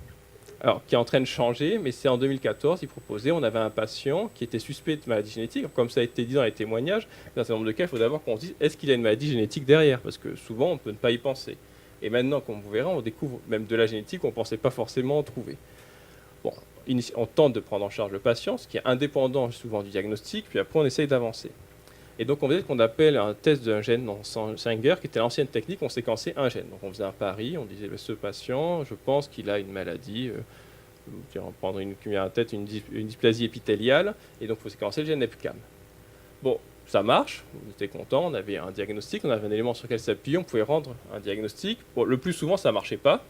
Alors, qui est en train de changer, mais c'est en 2014, il proposait, on avait un patient qui était suspect de maladie génétique. Comme ça a été dit dans les témoignages, dans un certain nombre de cas, il faut d'abord qu'on se dise, est-ce qu'il a une maladie génétique derrière? Parce que souvent, on peut ne pas y penser. Et maintenant, comme vous verrez, on découvre même de la génétique qu'on ne pensait pas forcément en trouver. Bon, on tente de prendre en charge le patient, ce qui est indépendant souvent du diagnostic, puis après, on essaye d'avancer. Et donc, on faisait ce qu'on appelle un test d'un gène dans Sanger, qui était l'ancienne technique, on séquençait un gène. Donc, on faisait un pari, on disait, ce patient, je pense qu'il a une maladie, on va prendre une dysplasie épithéliale, et donc il faut séquencer le gène EPCAM. Bon, ça marche, on était content, on avait un diagnostic, on avait un élément sur lequel s'appuyer, on pouvait rendre un diagnostic. Bon, le plus souvent, ça ne marchait pas,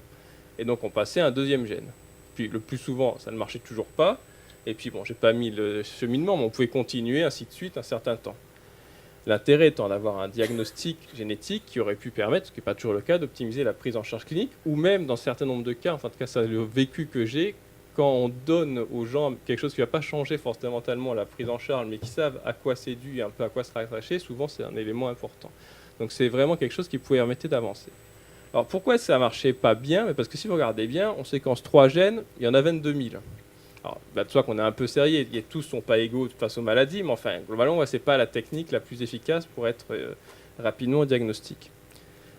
et donc on passait à un deuxième gène. Puis le plus souvent, ça ne marchait toujours pas, et puis bon, j'ai pas mis le cheminement, mais on pouvait continuer, ainsi de suite, un certain temps. L'intérêt étant d'avoir un diagnostic génétique qui aurait pu permettre, ce qui n'est pas toujours le cas, d'optimiser la prise en charge clinique, ou même dans un certain nombre de cas, enfin en tout cas c'est le vécu que j'ai, quand on donne aux gens quelque chose qui ne va pas changer fondamentalement la prise en charge, mais qui savent à quoi c'est dû et un peu à quoi se rattacher, souvent c'est un élément important. Donc c'est vraiment quelque chose qui pouvait permettre d'avancer. Alors pourquoi ça ne marchait pas bien? Parce que si vous regardez bien, on séquence 3 gènes, il y en a 22 000. Alors, de soi qu'on est un peu sérieux, tous ne sont pas égaux face aux maladies, mais enfin, globalement, ce n'est pas la technique la plus efficace pour être rapidement au diagnostic.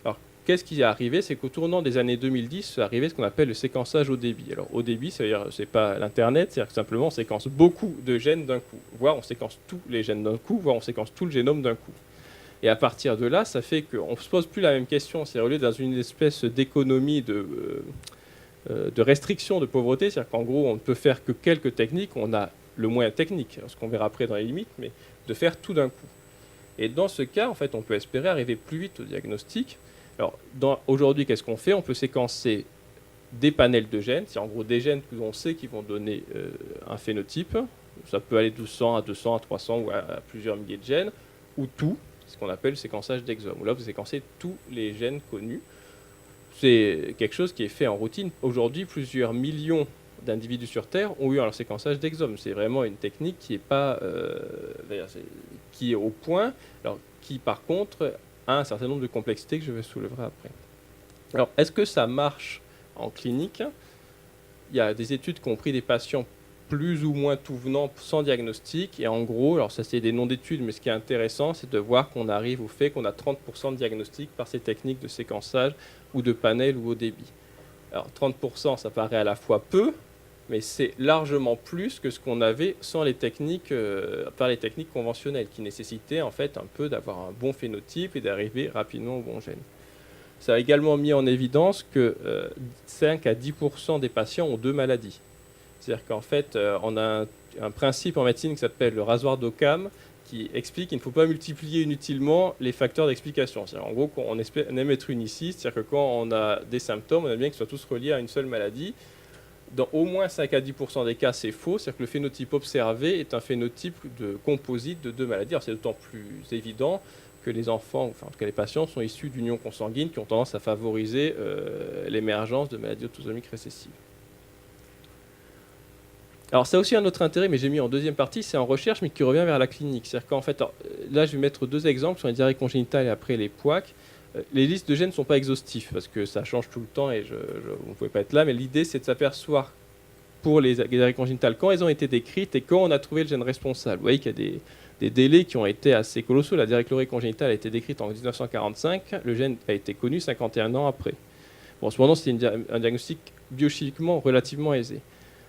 Alors, qu'est-ce qui est arrivé? C'est qu'au tournant des années 2010, c'est arrivé ce qu'on appelle le séquençage au débit. Alors, au débit, c'est-à-dire, c'est pas l'Internet, c'est-à-dire que simplement, on séquence beaucoup de gènes d'un coup, voire on séquence tous les gènes d'un coup, voire on séquence tout le génome d'un coup. Et à partir de là, ça fait qu'on ne se pose plus la même question. C'est relié dans une espèce d'économie de restriction de pauvreté. C'est-à-dire qu'en gros, on ne peut faire que quelques techniques. On a le moyen technique, ce qu'on verra après dans les limites, mais de faire tout d'un coup. Et dans ce cas, en fait, on peut espérer arriver plus vite au diagnostic. Alors, aujourd'hui, qu'est-ce qu'on fait? On peut séquencer des panels de gènes. C'est en gros des gènes que l'on sait qui vont donner un phénotype. Ça peut aller de 100 à 200 à 300 ou à plusieurs milliers de gènes, ou tout. C'est ce qu'on appelle le séquençage d'exome, où là, vous séquencez tous les gènes connus. C'est quelque chose qui est fait en routine. Aujourd'hui, plusieurs millions d'individus sur Terre ont eu un séquençage d'exome. C'est vraiment une technique qui est pas, qui est au point, alors qui par contre a un certain nombre de complexités que je vais soulever après. Alors, est-ce que ça marche en clinique? Il y a des études qui ont pris des patients plus ou moins tout venant sans diagnostic. Et en gros, alors ça c'est des noms d'études, mais ce qui est intéressant, c'est de voir qu'on arrive au fait qu'on a 30% de diagnostic par ces techniques de séquençage ou de panel ou au débit. Alors 30%, ça paraît à la fois peu, mais c'est largement plus que ce qu'on avait sans les techniques, par les techniques conventionnelles, qui nécessitaient en fait un peu d'avoir un bon phénotype et d'arriver rapidement au bon gène. Ça a également mis en évidence que 5 à 10% des patients ont 2 maladies. C'est-à-dire qu'en fait, on a un principe en médecine qui s'appelle le rasoir d'Occam, qui explique qu'il ne faut pas multiplier inutilement les facteurs d'explication. En gros, on aime être uniciste, c'est-à-dire que quand on a des symptômes, on aime bien qu'ils soient tous reliés à une seule maladie. Dans au moins 5 à 10% des cas, c'est faux, c'est-à-dire que le phénotype observé est un phénotype de composite de 2 maladies. Alors c'est d'autant plus évident que les enfants, enfin en tout cas les patients, sont issus d'unions consanguines qui ont tendance à favoriser l'émergence de maladies autosomiques récessives. Alors, ça a aussi un autre intérêt, mais j'ai mis en deuxième partie, c'est en recherche, mais qui revient vers la clinique. C'est-à-dire qu'en fait, alors, là, je vais mettre 2 exemples sur les diarrhées congénitales et après les POAC. Les listes de gènes ne sont pas exhaustives, parce que ça change tout le temps et vous ne pouvez pas être là, mais l'idée, c'est de s'apercevoir pour les diarrhées congénitales, quand elles ont été décrites et quand on a trouvé le gène responsable. Vous voyez qu'il y a des délais qui ont été assez colossaux. La diarrhée chlorique congénitale a été décrite en 1945, le gène a été connu 51 ans après. Bon, cependant, c'est un diagnostic biochimiquement relativement aisé.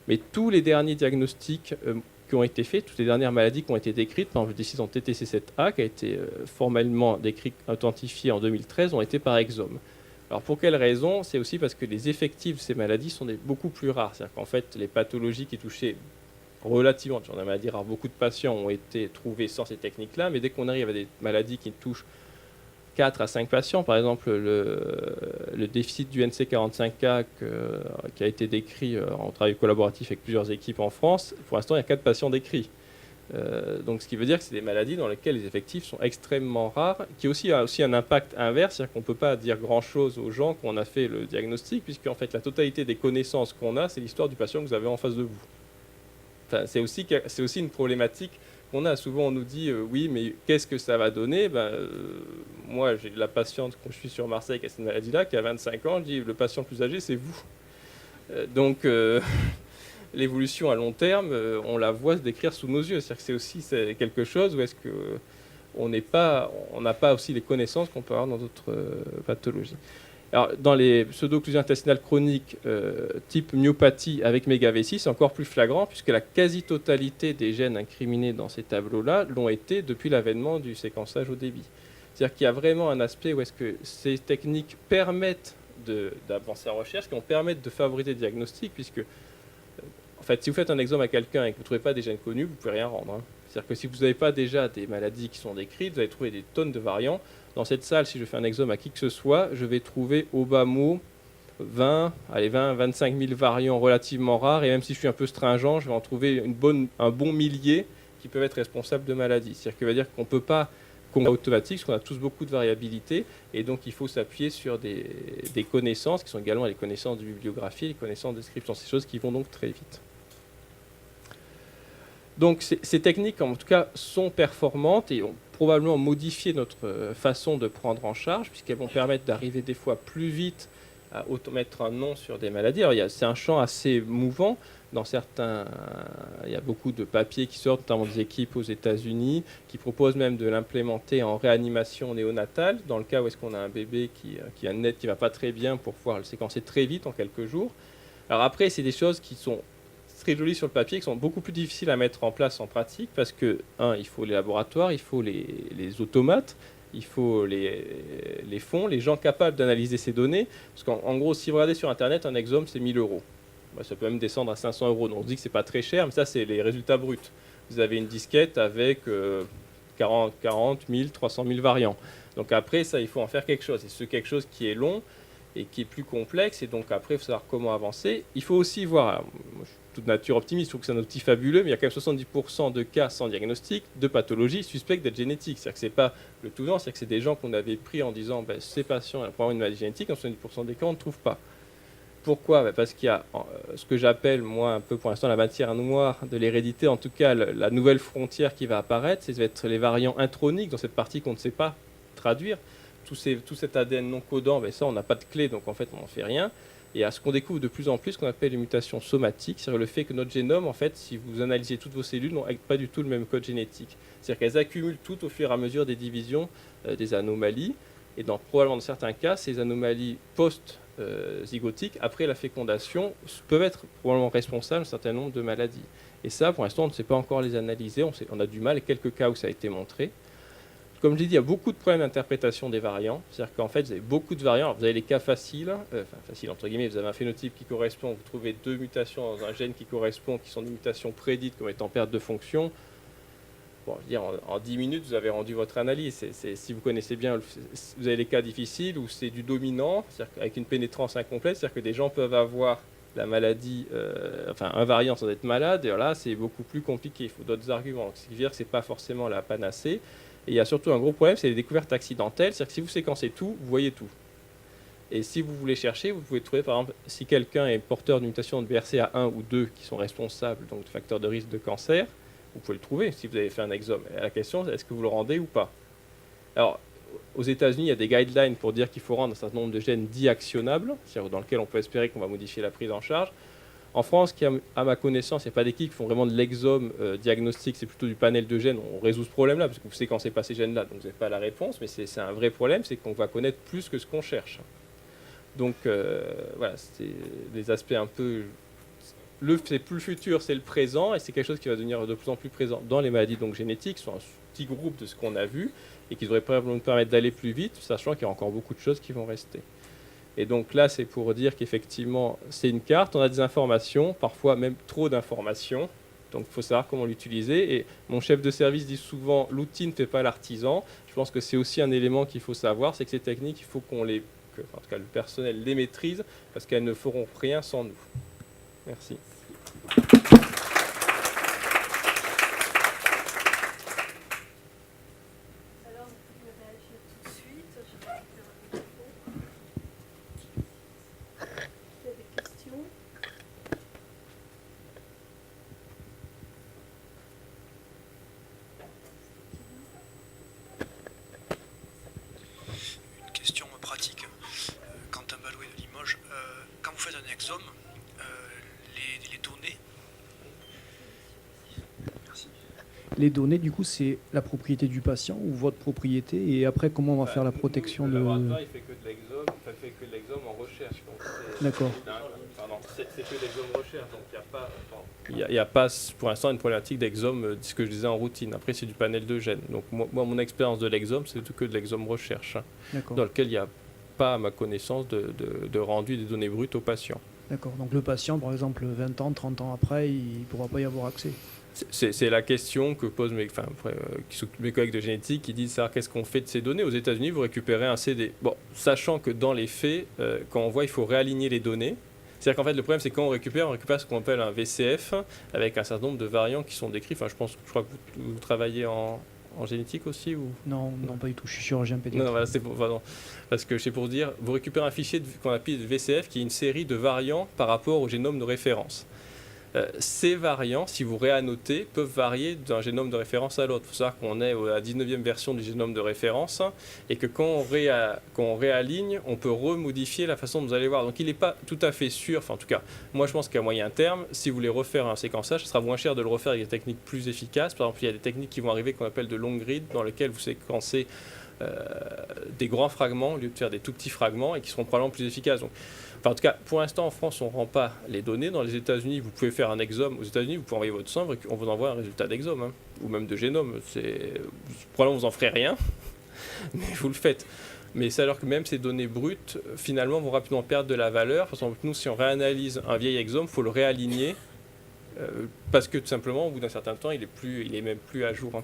Mais tous les derniers diagnostics qui ont été faits, toutes les dernières maladies qui ont été décrites, par exemple le décide en TTC7A, qui a été formellement décrit, authentifié en 2013, ont été par exome. Alors pour quelle raison? C'est aussi parce que les effectifs de ces maladies sont beaucoup plus rares. C'est-à-dire qu'en fait, les pathologies qui touchaient relativement, on a maladie rare, beaucoup de patients ont été trouvés sans ces techniques-là, mais dès qu'on arrive à des maladies qui touchent 4 à 5 patients, par exemple le déficit du NC45K qui a été décrit en travail collaboratif avec plusieurs équipes en France, pour l'instant il y a 4 patients décrits. Donc ce qui veut dire que c'est des maladies dans lesquelles les effectifs sont extrêmement rares, qui a aussi un impact inverse, c'est-à-dire qu'on ne peut pas dire grand-chose aux gens qu'on a fait le diagnostic, puisque en fait la totalité des connaissances qu'on a, c'est l'histoire du patient que vous avez en face de vous. Enfin, c'est aussi une problématique qu'on a. Souvent on nous dit oui, mais qu'est-ce que ça va donner? Moi j'ai de la patiente quand je suis sur Marseille qui a cette maladie-là, qui a 25 ans, je dis le patient le plus âgé c'est vous. Donc l'évolution à long terme, on la voit se décrire sous nos yeux. C'est-à-dire que c'est quelque chose où est-ce qu'on n'a pas aussi les connaissances qu'on peut avoir dans d'autres pathologies. Alors, dans les pseudo-occlusions intestinales chroniques type myopathie avec mégavéssie, c'est encore plus flagrant puisque la quasi-totalité des gènes incriminés dans ces tableaux-là l'ont été depuis l'avènement du séquençage au débit. C'est-à-dire qu'il y a vraiment un aspect où est-ce que ces techniques permettent d'avancer en recherche, qui vont permettre de favoriser le diagnostic, puisque en fait, si vous faites un exome à quelqu'un et que vous ne trouvez pas des gènes connus, vous ne pouvez rien rendre. C'est-à-dire que si vous n'avez pas déjà des maladies qui sont décrites, vous allez trouver des tonnes de variants. Dans cette salle, si je fais un exome à qui que ce soit, je vais trouver au bas mot 25 000 variants relativement rares. Et même si je suis un peu stringent, je vais en trouver un bon millier qui peuvent être responsables de maladies. C'est-à-dire que veut dire qu'on ne peut pas automatique, parce qu'on a tous beaucoup de variabilité. Et donc, il faut s'appuyer sur des connaissances qui sont également les connaissances de bibliographie, les connaissances de description. Ces choses qui vont donc très vite. Donc ces techniques, en tout cas, sont performantes et probablement modifier notre façon de prendre en charge, puisqu'elles vont permettre d'arriver des fois plus vite à mettre un nom sur des maladies. Alors, c'est un champ assez mouvant. Dans certains, il y a beaucoup de papiers qui sortent, notamment des équipes aux États-Unis, qui proposent même de l'implémenter en réanimation néonatale, dans le cas où est-ce qu'on a un bébé qui a une naître qui ne va pas très bien, pour pouvoir le séquencer très vite, en quelques jours. Alors après, c'est des choses qui sont très jolies sur le papier, qui sont beaucoup plus difficiles à mettre en place en pratique, parce que, il faut les laboratoires, il faut les automates, il faut les fonds, les gens capables d'analyser ces données. Parce qu'en gros, si vous regardez sur Internet, un exome, c'est 1 000 €. Ça peut même descendre à 500 €. Donc on se dit que c'est pas très cher, mais ça, c'est les résultats bruts. Vous avez une disquette avec 40 000, 300 000 variants. Donc après, ça, il faut en faire quelque chose. Et c'est quelque chose qui est long et qui est plus complexe. Et donc après, il faut savoir comment avancer. Il faut aussi voir, alors, moi, je suis toute nature optimiste, je trouve que c'est un outil fabuleux, mais il y a quand même 70% de cas sans diagnostic de pathologie suspecte d'être génétique. C'est-à-dire que c'est pas le tout non, c'est-à-dire que c'est des gens qu'on avait pris en disant ces patients ont probablement une maladie génétique, en 70% des cas, on ne trouve pas. Pourquoi ? Parce qu'il y a ce que j'appelle, moi, un peu pour l'instant, la matière noire de l'hérédité. En tout cas, la nouvelle frontière qui va apparaître, c'est être les variants introniques, dans cette partie qu'on ne sait pas traduire. Tout cet ADN non codant, ça, on n'a pas de clé, donc en fait, on n'en fait rien. Et à ce qu'on découvre de plus en plus, ce qu'on appelle les mutations somatiques, c'est-à-dire le fait que notre génome, en fait, si vous analysez toutes vos cellules, n'ont pas du tout le même code génétique. C'est-à-dire qu'elles accumulent toutes au fur et à mesure des divisions, des anomalies. Et probablement dans certains cas, ces anomalies post-zygotiques, après la fécondation, peuvent être probablement responsables d'un certain nombre de maladies. Et ça, pour l'instant, on ne sait pas encore les analyser. On a du mal, et quelques cas où ça a été montré. Comme je l'ai dit, il y a beaucoup de problèmes d'interprétation des variants. C'est-à-dire qu'en fait, vous avez beaucoup de variants. Alors, vous avez les cas faciles, faciles entre guillemets, vous avez un phénotype qui correspond, vous trouvez 2 mutations dans un gène qui correspond, qui sont des mutations prédites comme étant perte de fonction. Bon, je veux dire, en 10 minutes, vous avez rendu votre analyse. Si vous connaissez bien, vous avez les cas difficiles où c'est du dominant, c'est-à-dire avec une pénétrance incomplète, c'est-à-dire que des gens peuvent avoir la maladie, un variant sans être malade, et là, c'est beaucoup plus compliqué. Il faut d'autres arguments. Ce qui veut dire que ce n'est pas forcément la panacée. Et il y a surtout un gros problème, c'est les découvertes accidentelles. C'est-à-dire que si vous séquencez tout, vous voyez tout. Et si vous voulez chercher, vous pouvez trouver, par exemple, si quelqu'un est porteur d'une mutation de BRCA1 ou 2 qui sont responsables donc, de facteurs de risque de cancer, vous pouvez le trouver si vous avez fait un exome. Et la question, c'est est-ce que vous le rendez ou pas ? Alors, aux États-Unis, il y a des guidelines pour dire qu'il faut rendre un certain nombre de gènes dits actionnables, c'est-à-dire dans lesquels on peut espérer qu'on va modifier la prise en charge. En France, à ma connaissance, il n'y a pas d'équipe qui font vraiment de l'exome diagnostic, c'est plutôt du panel de gènes. On résout ce problème-là, parce que vous ne séquencez pas ces gènes-là, donc vous n'avez pas la réponse, mais c'est un vrai problème, c'est qu'on va connaître plus que ce qu'on cherche. Donc, voilà, c'est des aspects un peu... C'est plus le futur, c'est le présent, et c'est quelque chose qui va devenir de plus en plus présent dans les maladies donc, génétiques, qui sont un petit groupe de ce qu'on a vu, et qui devrait probablement nous permettre d'aller plus vite, sachant qu'il y a encore beaucoup de choses qui vont rester. Et donc là, c'est pour dire qu'effectivement, c'est une carte, on a des informations, parfois même trop d'informations, donc il faut savoir comment l'utiliser. Et mon chef de service dit souvent, l'outil ne fait pas l'artisan. Je pense que c'est aussi un élément qu'il faut savoir, c'est que ces techniques, il faut en tout cas le personnel les maîtrise, parce qu'elles ne feront rien sans nous. Merci. Alors, vous pouvez réagir tout de suite. Je vais faire un micro. Vous avez des questions ? Une question pratique. Quentin Balouet de Limoges. Quand vous faites un exome, les données. Merci. Les données, du coup, c'est la propriété du patient ou votre propriété, et après, comment on va faire la protection de... Le laboratoire, il fait que de l'exome, fait que de l'exome en recherche. D'accord. C'est que de l'exome recherche, donc il n'y a pas pour l'instant une problématique d'exome, ce que je disais en routine. Après, c'est du panel de gènes. Donc moi mon expérience de l'exome, c'est que de l'exome recherche, dans lequel il n'y a pas, à ma connaissance, de rendu des données brutes aux patients. D'accord. Donc le patient, par exemple, 20 ans, 30 ans après, il ne pourra pas y avoir accès. C'est la question que posent mes collègues de génétique qui disent qu'est-ce qu'on fait de ces données. Aux États-Unis, vous récupérez un CD. Bon, sachant que dans les faits, quand on voit, il faut réaligner les données. C'est-à-dire qu'en fait, le problème, c'est quand on récupère ce qu'on appelle un VCF avec un certain nombre de variants qui sont décrits. Enfin, je crois que vous travaillez en génétique aussi ou... Non, pas du tout. Je suis chirurgien pédiatre. Non, voilà, parce que c'est pour dire, vous récupérez un fichier qu'on appelle VCF qui est une série de variants par rapport au génome de référence. Ces variants, si vous réannotez, peuvent varier d'un génome de référence à l'autre. Il faut savoir qu'on est à la 19e version du génome de référence et que quand on réaligne, on peut remodifier la façon dont vous allez voir. Donc il n'est pas tout à fait sûr, enfin en tout cas, moi je pense qu'à moyen terme, si vous voulez refaire un séquençage, ce sera moins cher de le refaire avec des techniques plus efficaces. Par exemple, il y a des techniques qui vont arriver qu'on appelle de long grid, dans lesquelles vous séquencez des grands fragments au lieu de faire des tout petits fragments et qui seront probablement plus efficaces. Donc, en tout cas, pour l'instant, en France, on ne rend pas les données. Dans les États-Unis, vous pouvez faire un exome. Aux États-Unis, vous pouvez envoyer votre sang et on vous envoie un résultat d'exome, hein, ou même de génome. Probablement, vous n'en ferez rien, mais vous le faites. Mais c'est alors que même ces données brutes, finalement, vont rapidement perdre de la valeur. Par exemple, nous, si on réanalyse un vieil exome, il faut le réaligner parce que tout simplement, au bout d'un certain temps, il est même plus à jour. Hein.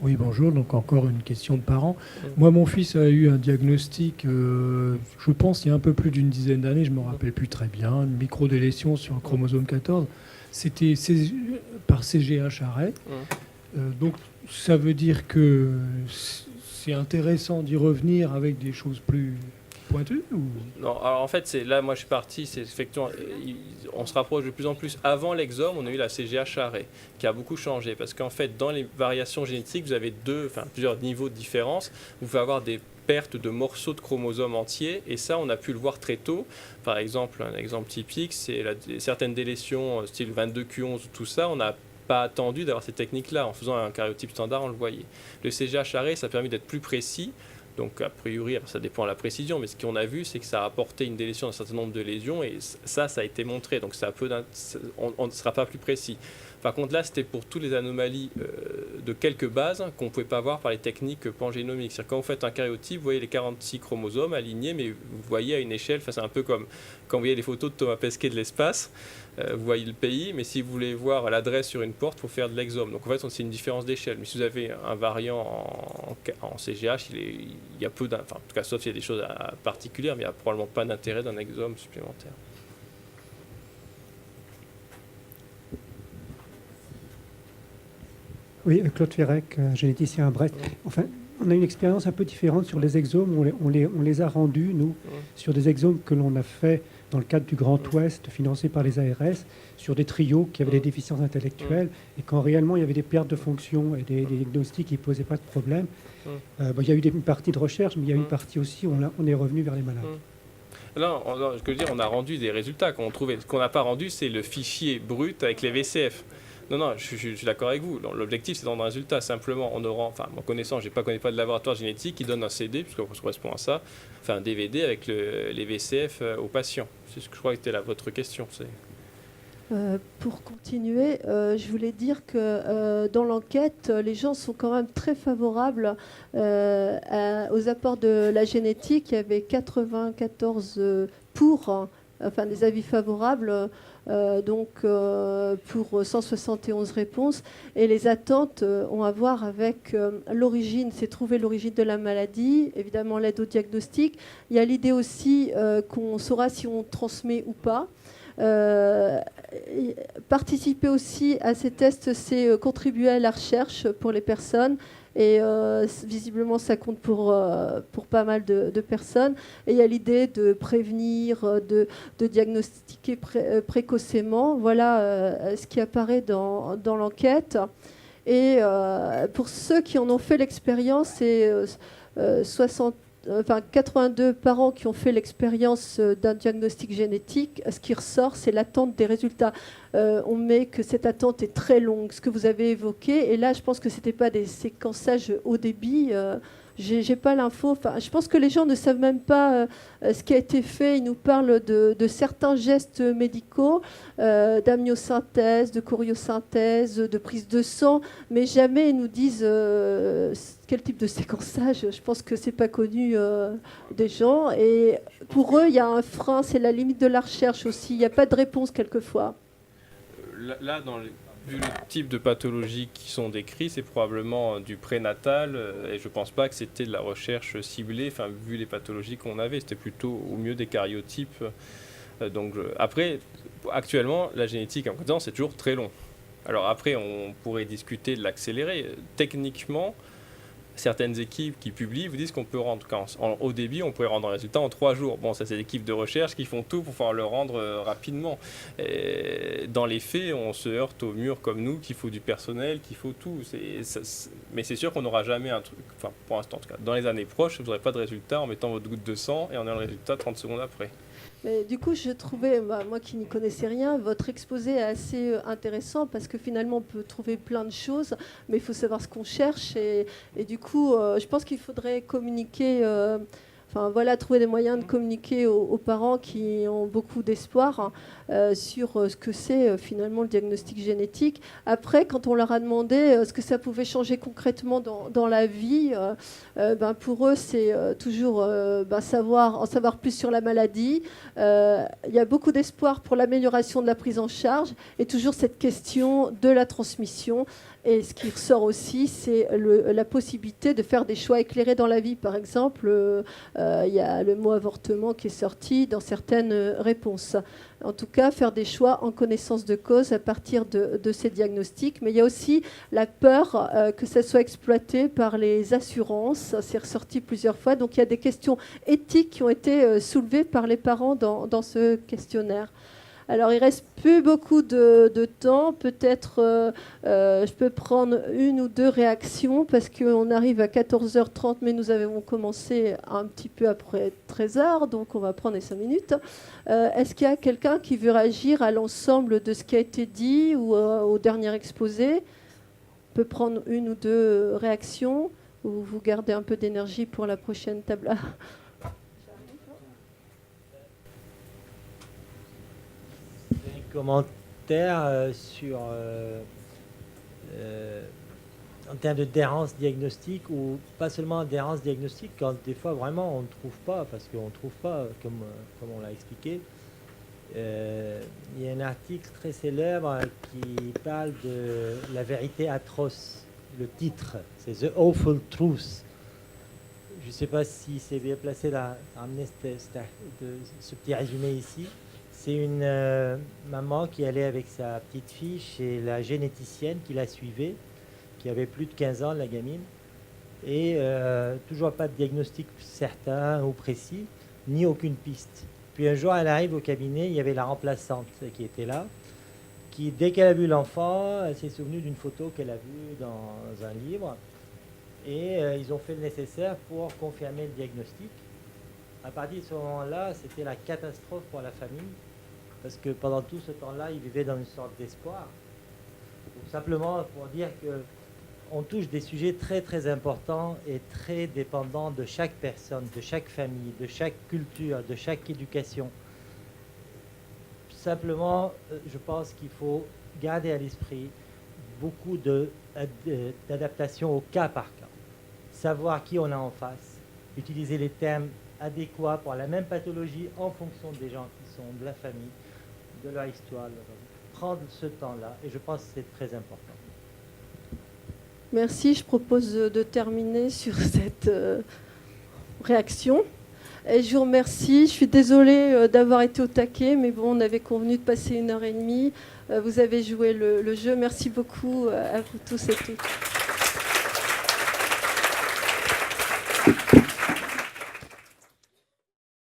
Oui, bonjour. Donc encore une question de parents. Moi, mon fils a eu un diagnostic, je pense, il y a un peu plus d'une dizaine d'années, je ne me rappelle plus très bien, une microdélétion sur un chromosome 14. C'était par CGH arrêt. Donc ça veut dire que c'est intéressant d'y revenir avec des choses plus pointues ou... Non, alors en fait, là, moi je suis parti, c'est effectivement, on se rapproche de plus en plus. Avant l'exome, on a eu la CGH arrêt, qui a beaucoup changé, parce qu'en fait, dans les variations génétiques, vous avez plusieurs niveaux de différence. Vous pouvez avoir des pertes de morceaux de chromosomes entiers, et ça, on a pu le voir très tôt. Par exemple, un exemple typique, c'est certaines délétions, style 22q11, tout ça, on n'a pas attendu d'avoir ces techniques-là. En faisant un karyotype standard, on le voyait. Le CGH arrêt, ça a permis d'être plus précis. Donc, a priori, ça dépend de la précision, mais ce qu'on a vu, c'est que ça a apporté une délétion d'un certain nombre de lésions, et ça a été montré. Donc, on ne sera pas plus précis. Par contre, là, c'était pour toutes les anomalies de quelques bases qu'on ne pouvait pas voir par les techniques pangénomiques. C'est-à-dire, quand vous faites un karyotype, vous voyez les 46 chromosomes alignés, mais vous voyez à une échelle, c'est un peu comme quand vous voyez les photos de Thomas Pesquet de l'espace, vous voyez le pays, mais si vous voulez voir l'adresse sur une porte, il faut faire de l'exome. Donc en fait, c'est une différence d'échelle. Mais si vous avez un variant en CGH, il y a peu en tout cas, sauf s'il y a des choses particulières, mais il n'y a probablement pas d'intérêt d'un exome supplémentaire. Oui, Claude Ferrec, généticien à Brest. Enfin, on a une expérience un peu différente sur les exomes. On les a rendus, nous, sur des exomes que l'on a fait dans le cadre du Grand Ouest, financé par les ARS, sur des trios qui avaient des déficiences intellectuelles, et quand réellement il y avait des pertes de fonction et des diagnostics qui ne posaient pas de problème. Il y a eu une partie de recherche, mais il y a une partie aussi où on est revenu vers les malades. Non, ce que je veux dire, on a rendu des résultats qu'on trouvait. Ce qu'on n'a pas rendu, c'est le fichier brut avec les VCF. Non, je suis d'accord avec vous. L'objectif, c'est d'en rendre un résultat. Simplement, mon connaissant, je ne connais pas de laboratoire génétique qui donne un CD, puisque ça correspond à ça, un DVD avec les VCF aux patients. C'est ce que je crois que c'était votre question. Pour continuer, je voulais dire que dans l'enquête, les gens sont quand même très favorables aux apports de la génétique. Il y avait 94 des avis favorables. Pour 171 réponses, et les attentes ont à voir avec l'origine, c'est trouver l'origine de la maladie, évidemment l'aide au diagnostic. Il y a l'idée aussi qu'on saura si on transmet ou pas. Participer aussi à ces tests, c'est contribuer à la recherche pour les personnes. Et visiblement, ça compte pour pas mal de personnes. Et il y a l'idée de prévenir, de diagnostiquer précocement. Voilà ce qui apparaît dans l'enquête. Et pour ceux qui en ont fait l'expérience, c'est 82 parents qui ont fait l'expérience d'un diagnostic génétique. Ce qui ressort, c'est l'attente des résultats. On met que cette attente est très longue, ce que vous avez évoqué. Et là, je pense que ce n'était pas des séquençages haut débit. J'ai pas l'info. Je pense que les gens ne savent même pas ce qui a été fait. Ils nous parlent de certains gestes médicaux, d'amniosynthèse, de choriosynthèse, de prise de sang, mais jamais ils nous disent quel type de séquençage. Je pense que c'est pas connu des gens. Et pour eux, il y a un frein, c'est la limite de la recherche aussi. Il n'y a pas de réponse quelquefois. Là, vu le type de pathologies qui sont décrits, c'est probablement du prénatal, et je ne pense pas que c'était de la recherche ciblée, vu les pathologies qu'on avait, c'était plutôt au mieux des karyotypes. Après, actuellement, la génétique, en même temps, c'est toujours très long. Alors après, on pourrait discuter de l'accélérer. Techniquement, certaines équipes qui publient vous disent qu'on peut rendre, au début, on pouvait rendre un résultat en 3 jours. Bon, ça, c'est des équipes de recherche qui font tout pour pouvoir le rendre rapidement. Et dans les faits, on se heurte au mur comme nous, qu'il faut du personnel, qu'il faut tout. Mais c'est sûr qu'on n'aura jamais un truc, enfin, pour l'instant, en tout cas, dans les années proches, vous n'aurez pas de résultat en mettant votre goutte de sang et en ayant le résultat 30 secondes après. Mais du coup, je trouvais, moi qui n'y connaissais rien, votre exposé assez intéressant parce que finalement, on peut trouver plein de choses, mais il faut savoir ce qu'on cherche. Et du coup, je pense qu'il faudrait communiquer, trouver des moyens de communiquer aux parents qui ont beaucoup d'espoir sur ce que c'est finalement le diagnostic génétique. Après, quand on leur a demandé ce que ça pouvait changer concrètement dans la vie, pour eux, c'est toujours en savoir plus sur la maladie. Il y a beaucoup d'espoir pour l'amélioration de la prise en charge et toujours cette question de la transmission. Et ce qui ressort aussi, c'est la possibilité de faire des choix éclairés dans la vie. Par exemple, il y a le mot avortement qui est sorti dans certaines réponses. En tout cas, faire des choix en connaissance de cause à partir de ces diagnostics. Mais il y a aussi la peur que ça soit exploité par les assurances. C'est ressorti plusieurs fois. Donc il y a des questions éthiques qui ont été soulevées par les parents dans ce questionnaire. Alors, il ne reste plus beaucoup de temps. Peut-être je peux prendre 1 ou 2 réactions parce qu'on arrive à 14h30, mais nous avons commencé un petit peu après 13h, donc on va prendre les 5 minutes. Est-ce qu'il y a quelqu'un qui veut réagir à l'ensemble de ce qui a été dit ou au dernier exposé ? On peut prendre 1 ou 2 réactions ou vous gardez un peu d'énergie pour la prochaine table. Commentaire en termes de d'errance diagnostique ou pas seulement d'errance diagnostique quand des fois vraiment on ne trouve pas parce qu'on ne trouve pas comme on l'a expliqué. Il y a un article très célèbre qui parle de la vérité atroce. Le titre, c'est The Awful Truth. Je ne sais pas si c'est bien placé d'amener ce petit résumé ici. C'est une maman qui allait avec sa petite fille chez la généticienne qui la suivait, qui avait plus de 15 ans, la gamine, et toujours pas de diagnostic certain ou précis, ni aucune piste. Puis un jour, elle arrive au cabinet, il y avait la remplaçante qui était là, qui, dès qu'elle a vu l'enfant, elle s'est souvenue d'une photo qu'elle a vue dans un livre, et ils ont fait le nécessaire pour confirmer le diagnostic. À partir de ce moment-là, c'était la catastrophe pour la famille, parce que pendant tout ce temps-là, ils vivaient dans une sorte d'espoir. Donc, simplement pour dire qu'on touche des sujets très très importants et très dépendants de chaque personne, de chaque famille, de chaque culture, de chaque éducation. Simplement, je pense qu'il faut garder à l'esprit beaucoup d'adaptation au cas par cas. Savoir qui on a en face, utiliser les termes adéquats pour la même pathologie en fonction des gens qui sont de la famille, de leur histoire, prendre ce temps-là, et je pense que c'est très important. Merci, je propose de terminer sur cette réaction. Et je vous remercie, je suis désolée d'avoir été au taquet, mais bon, on avait convenu de passer 1h30. Vous avez joué le jeu, merci beaucoup à vous tous et toutes.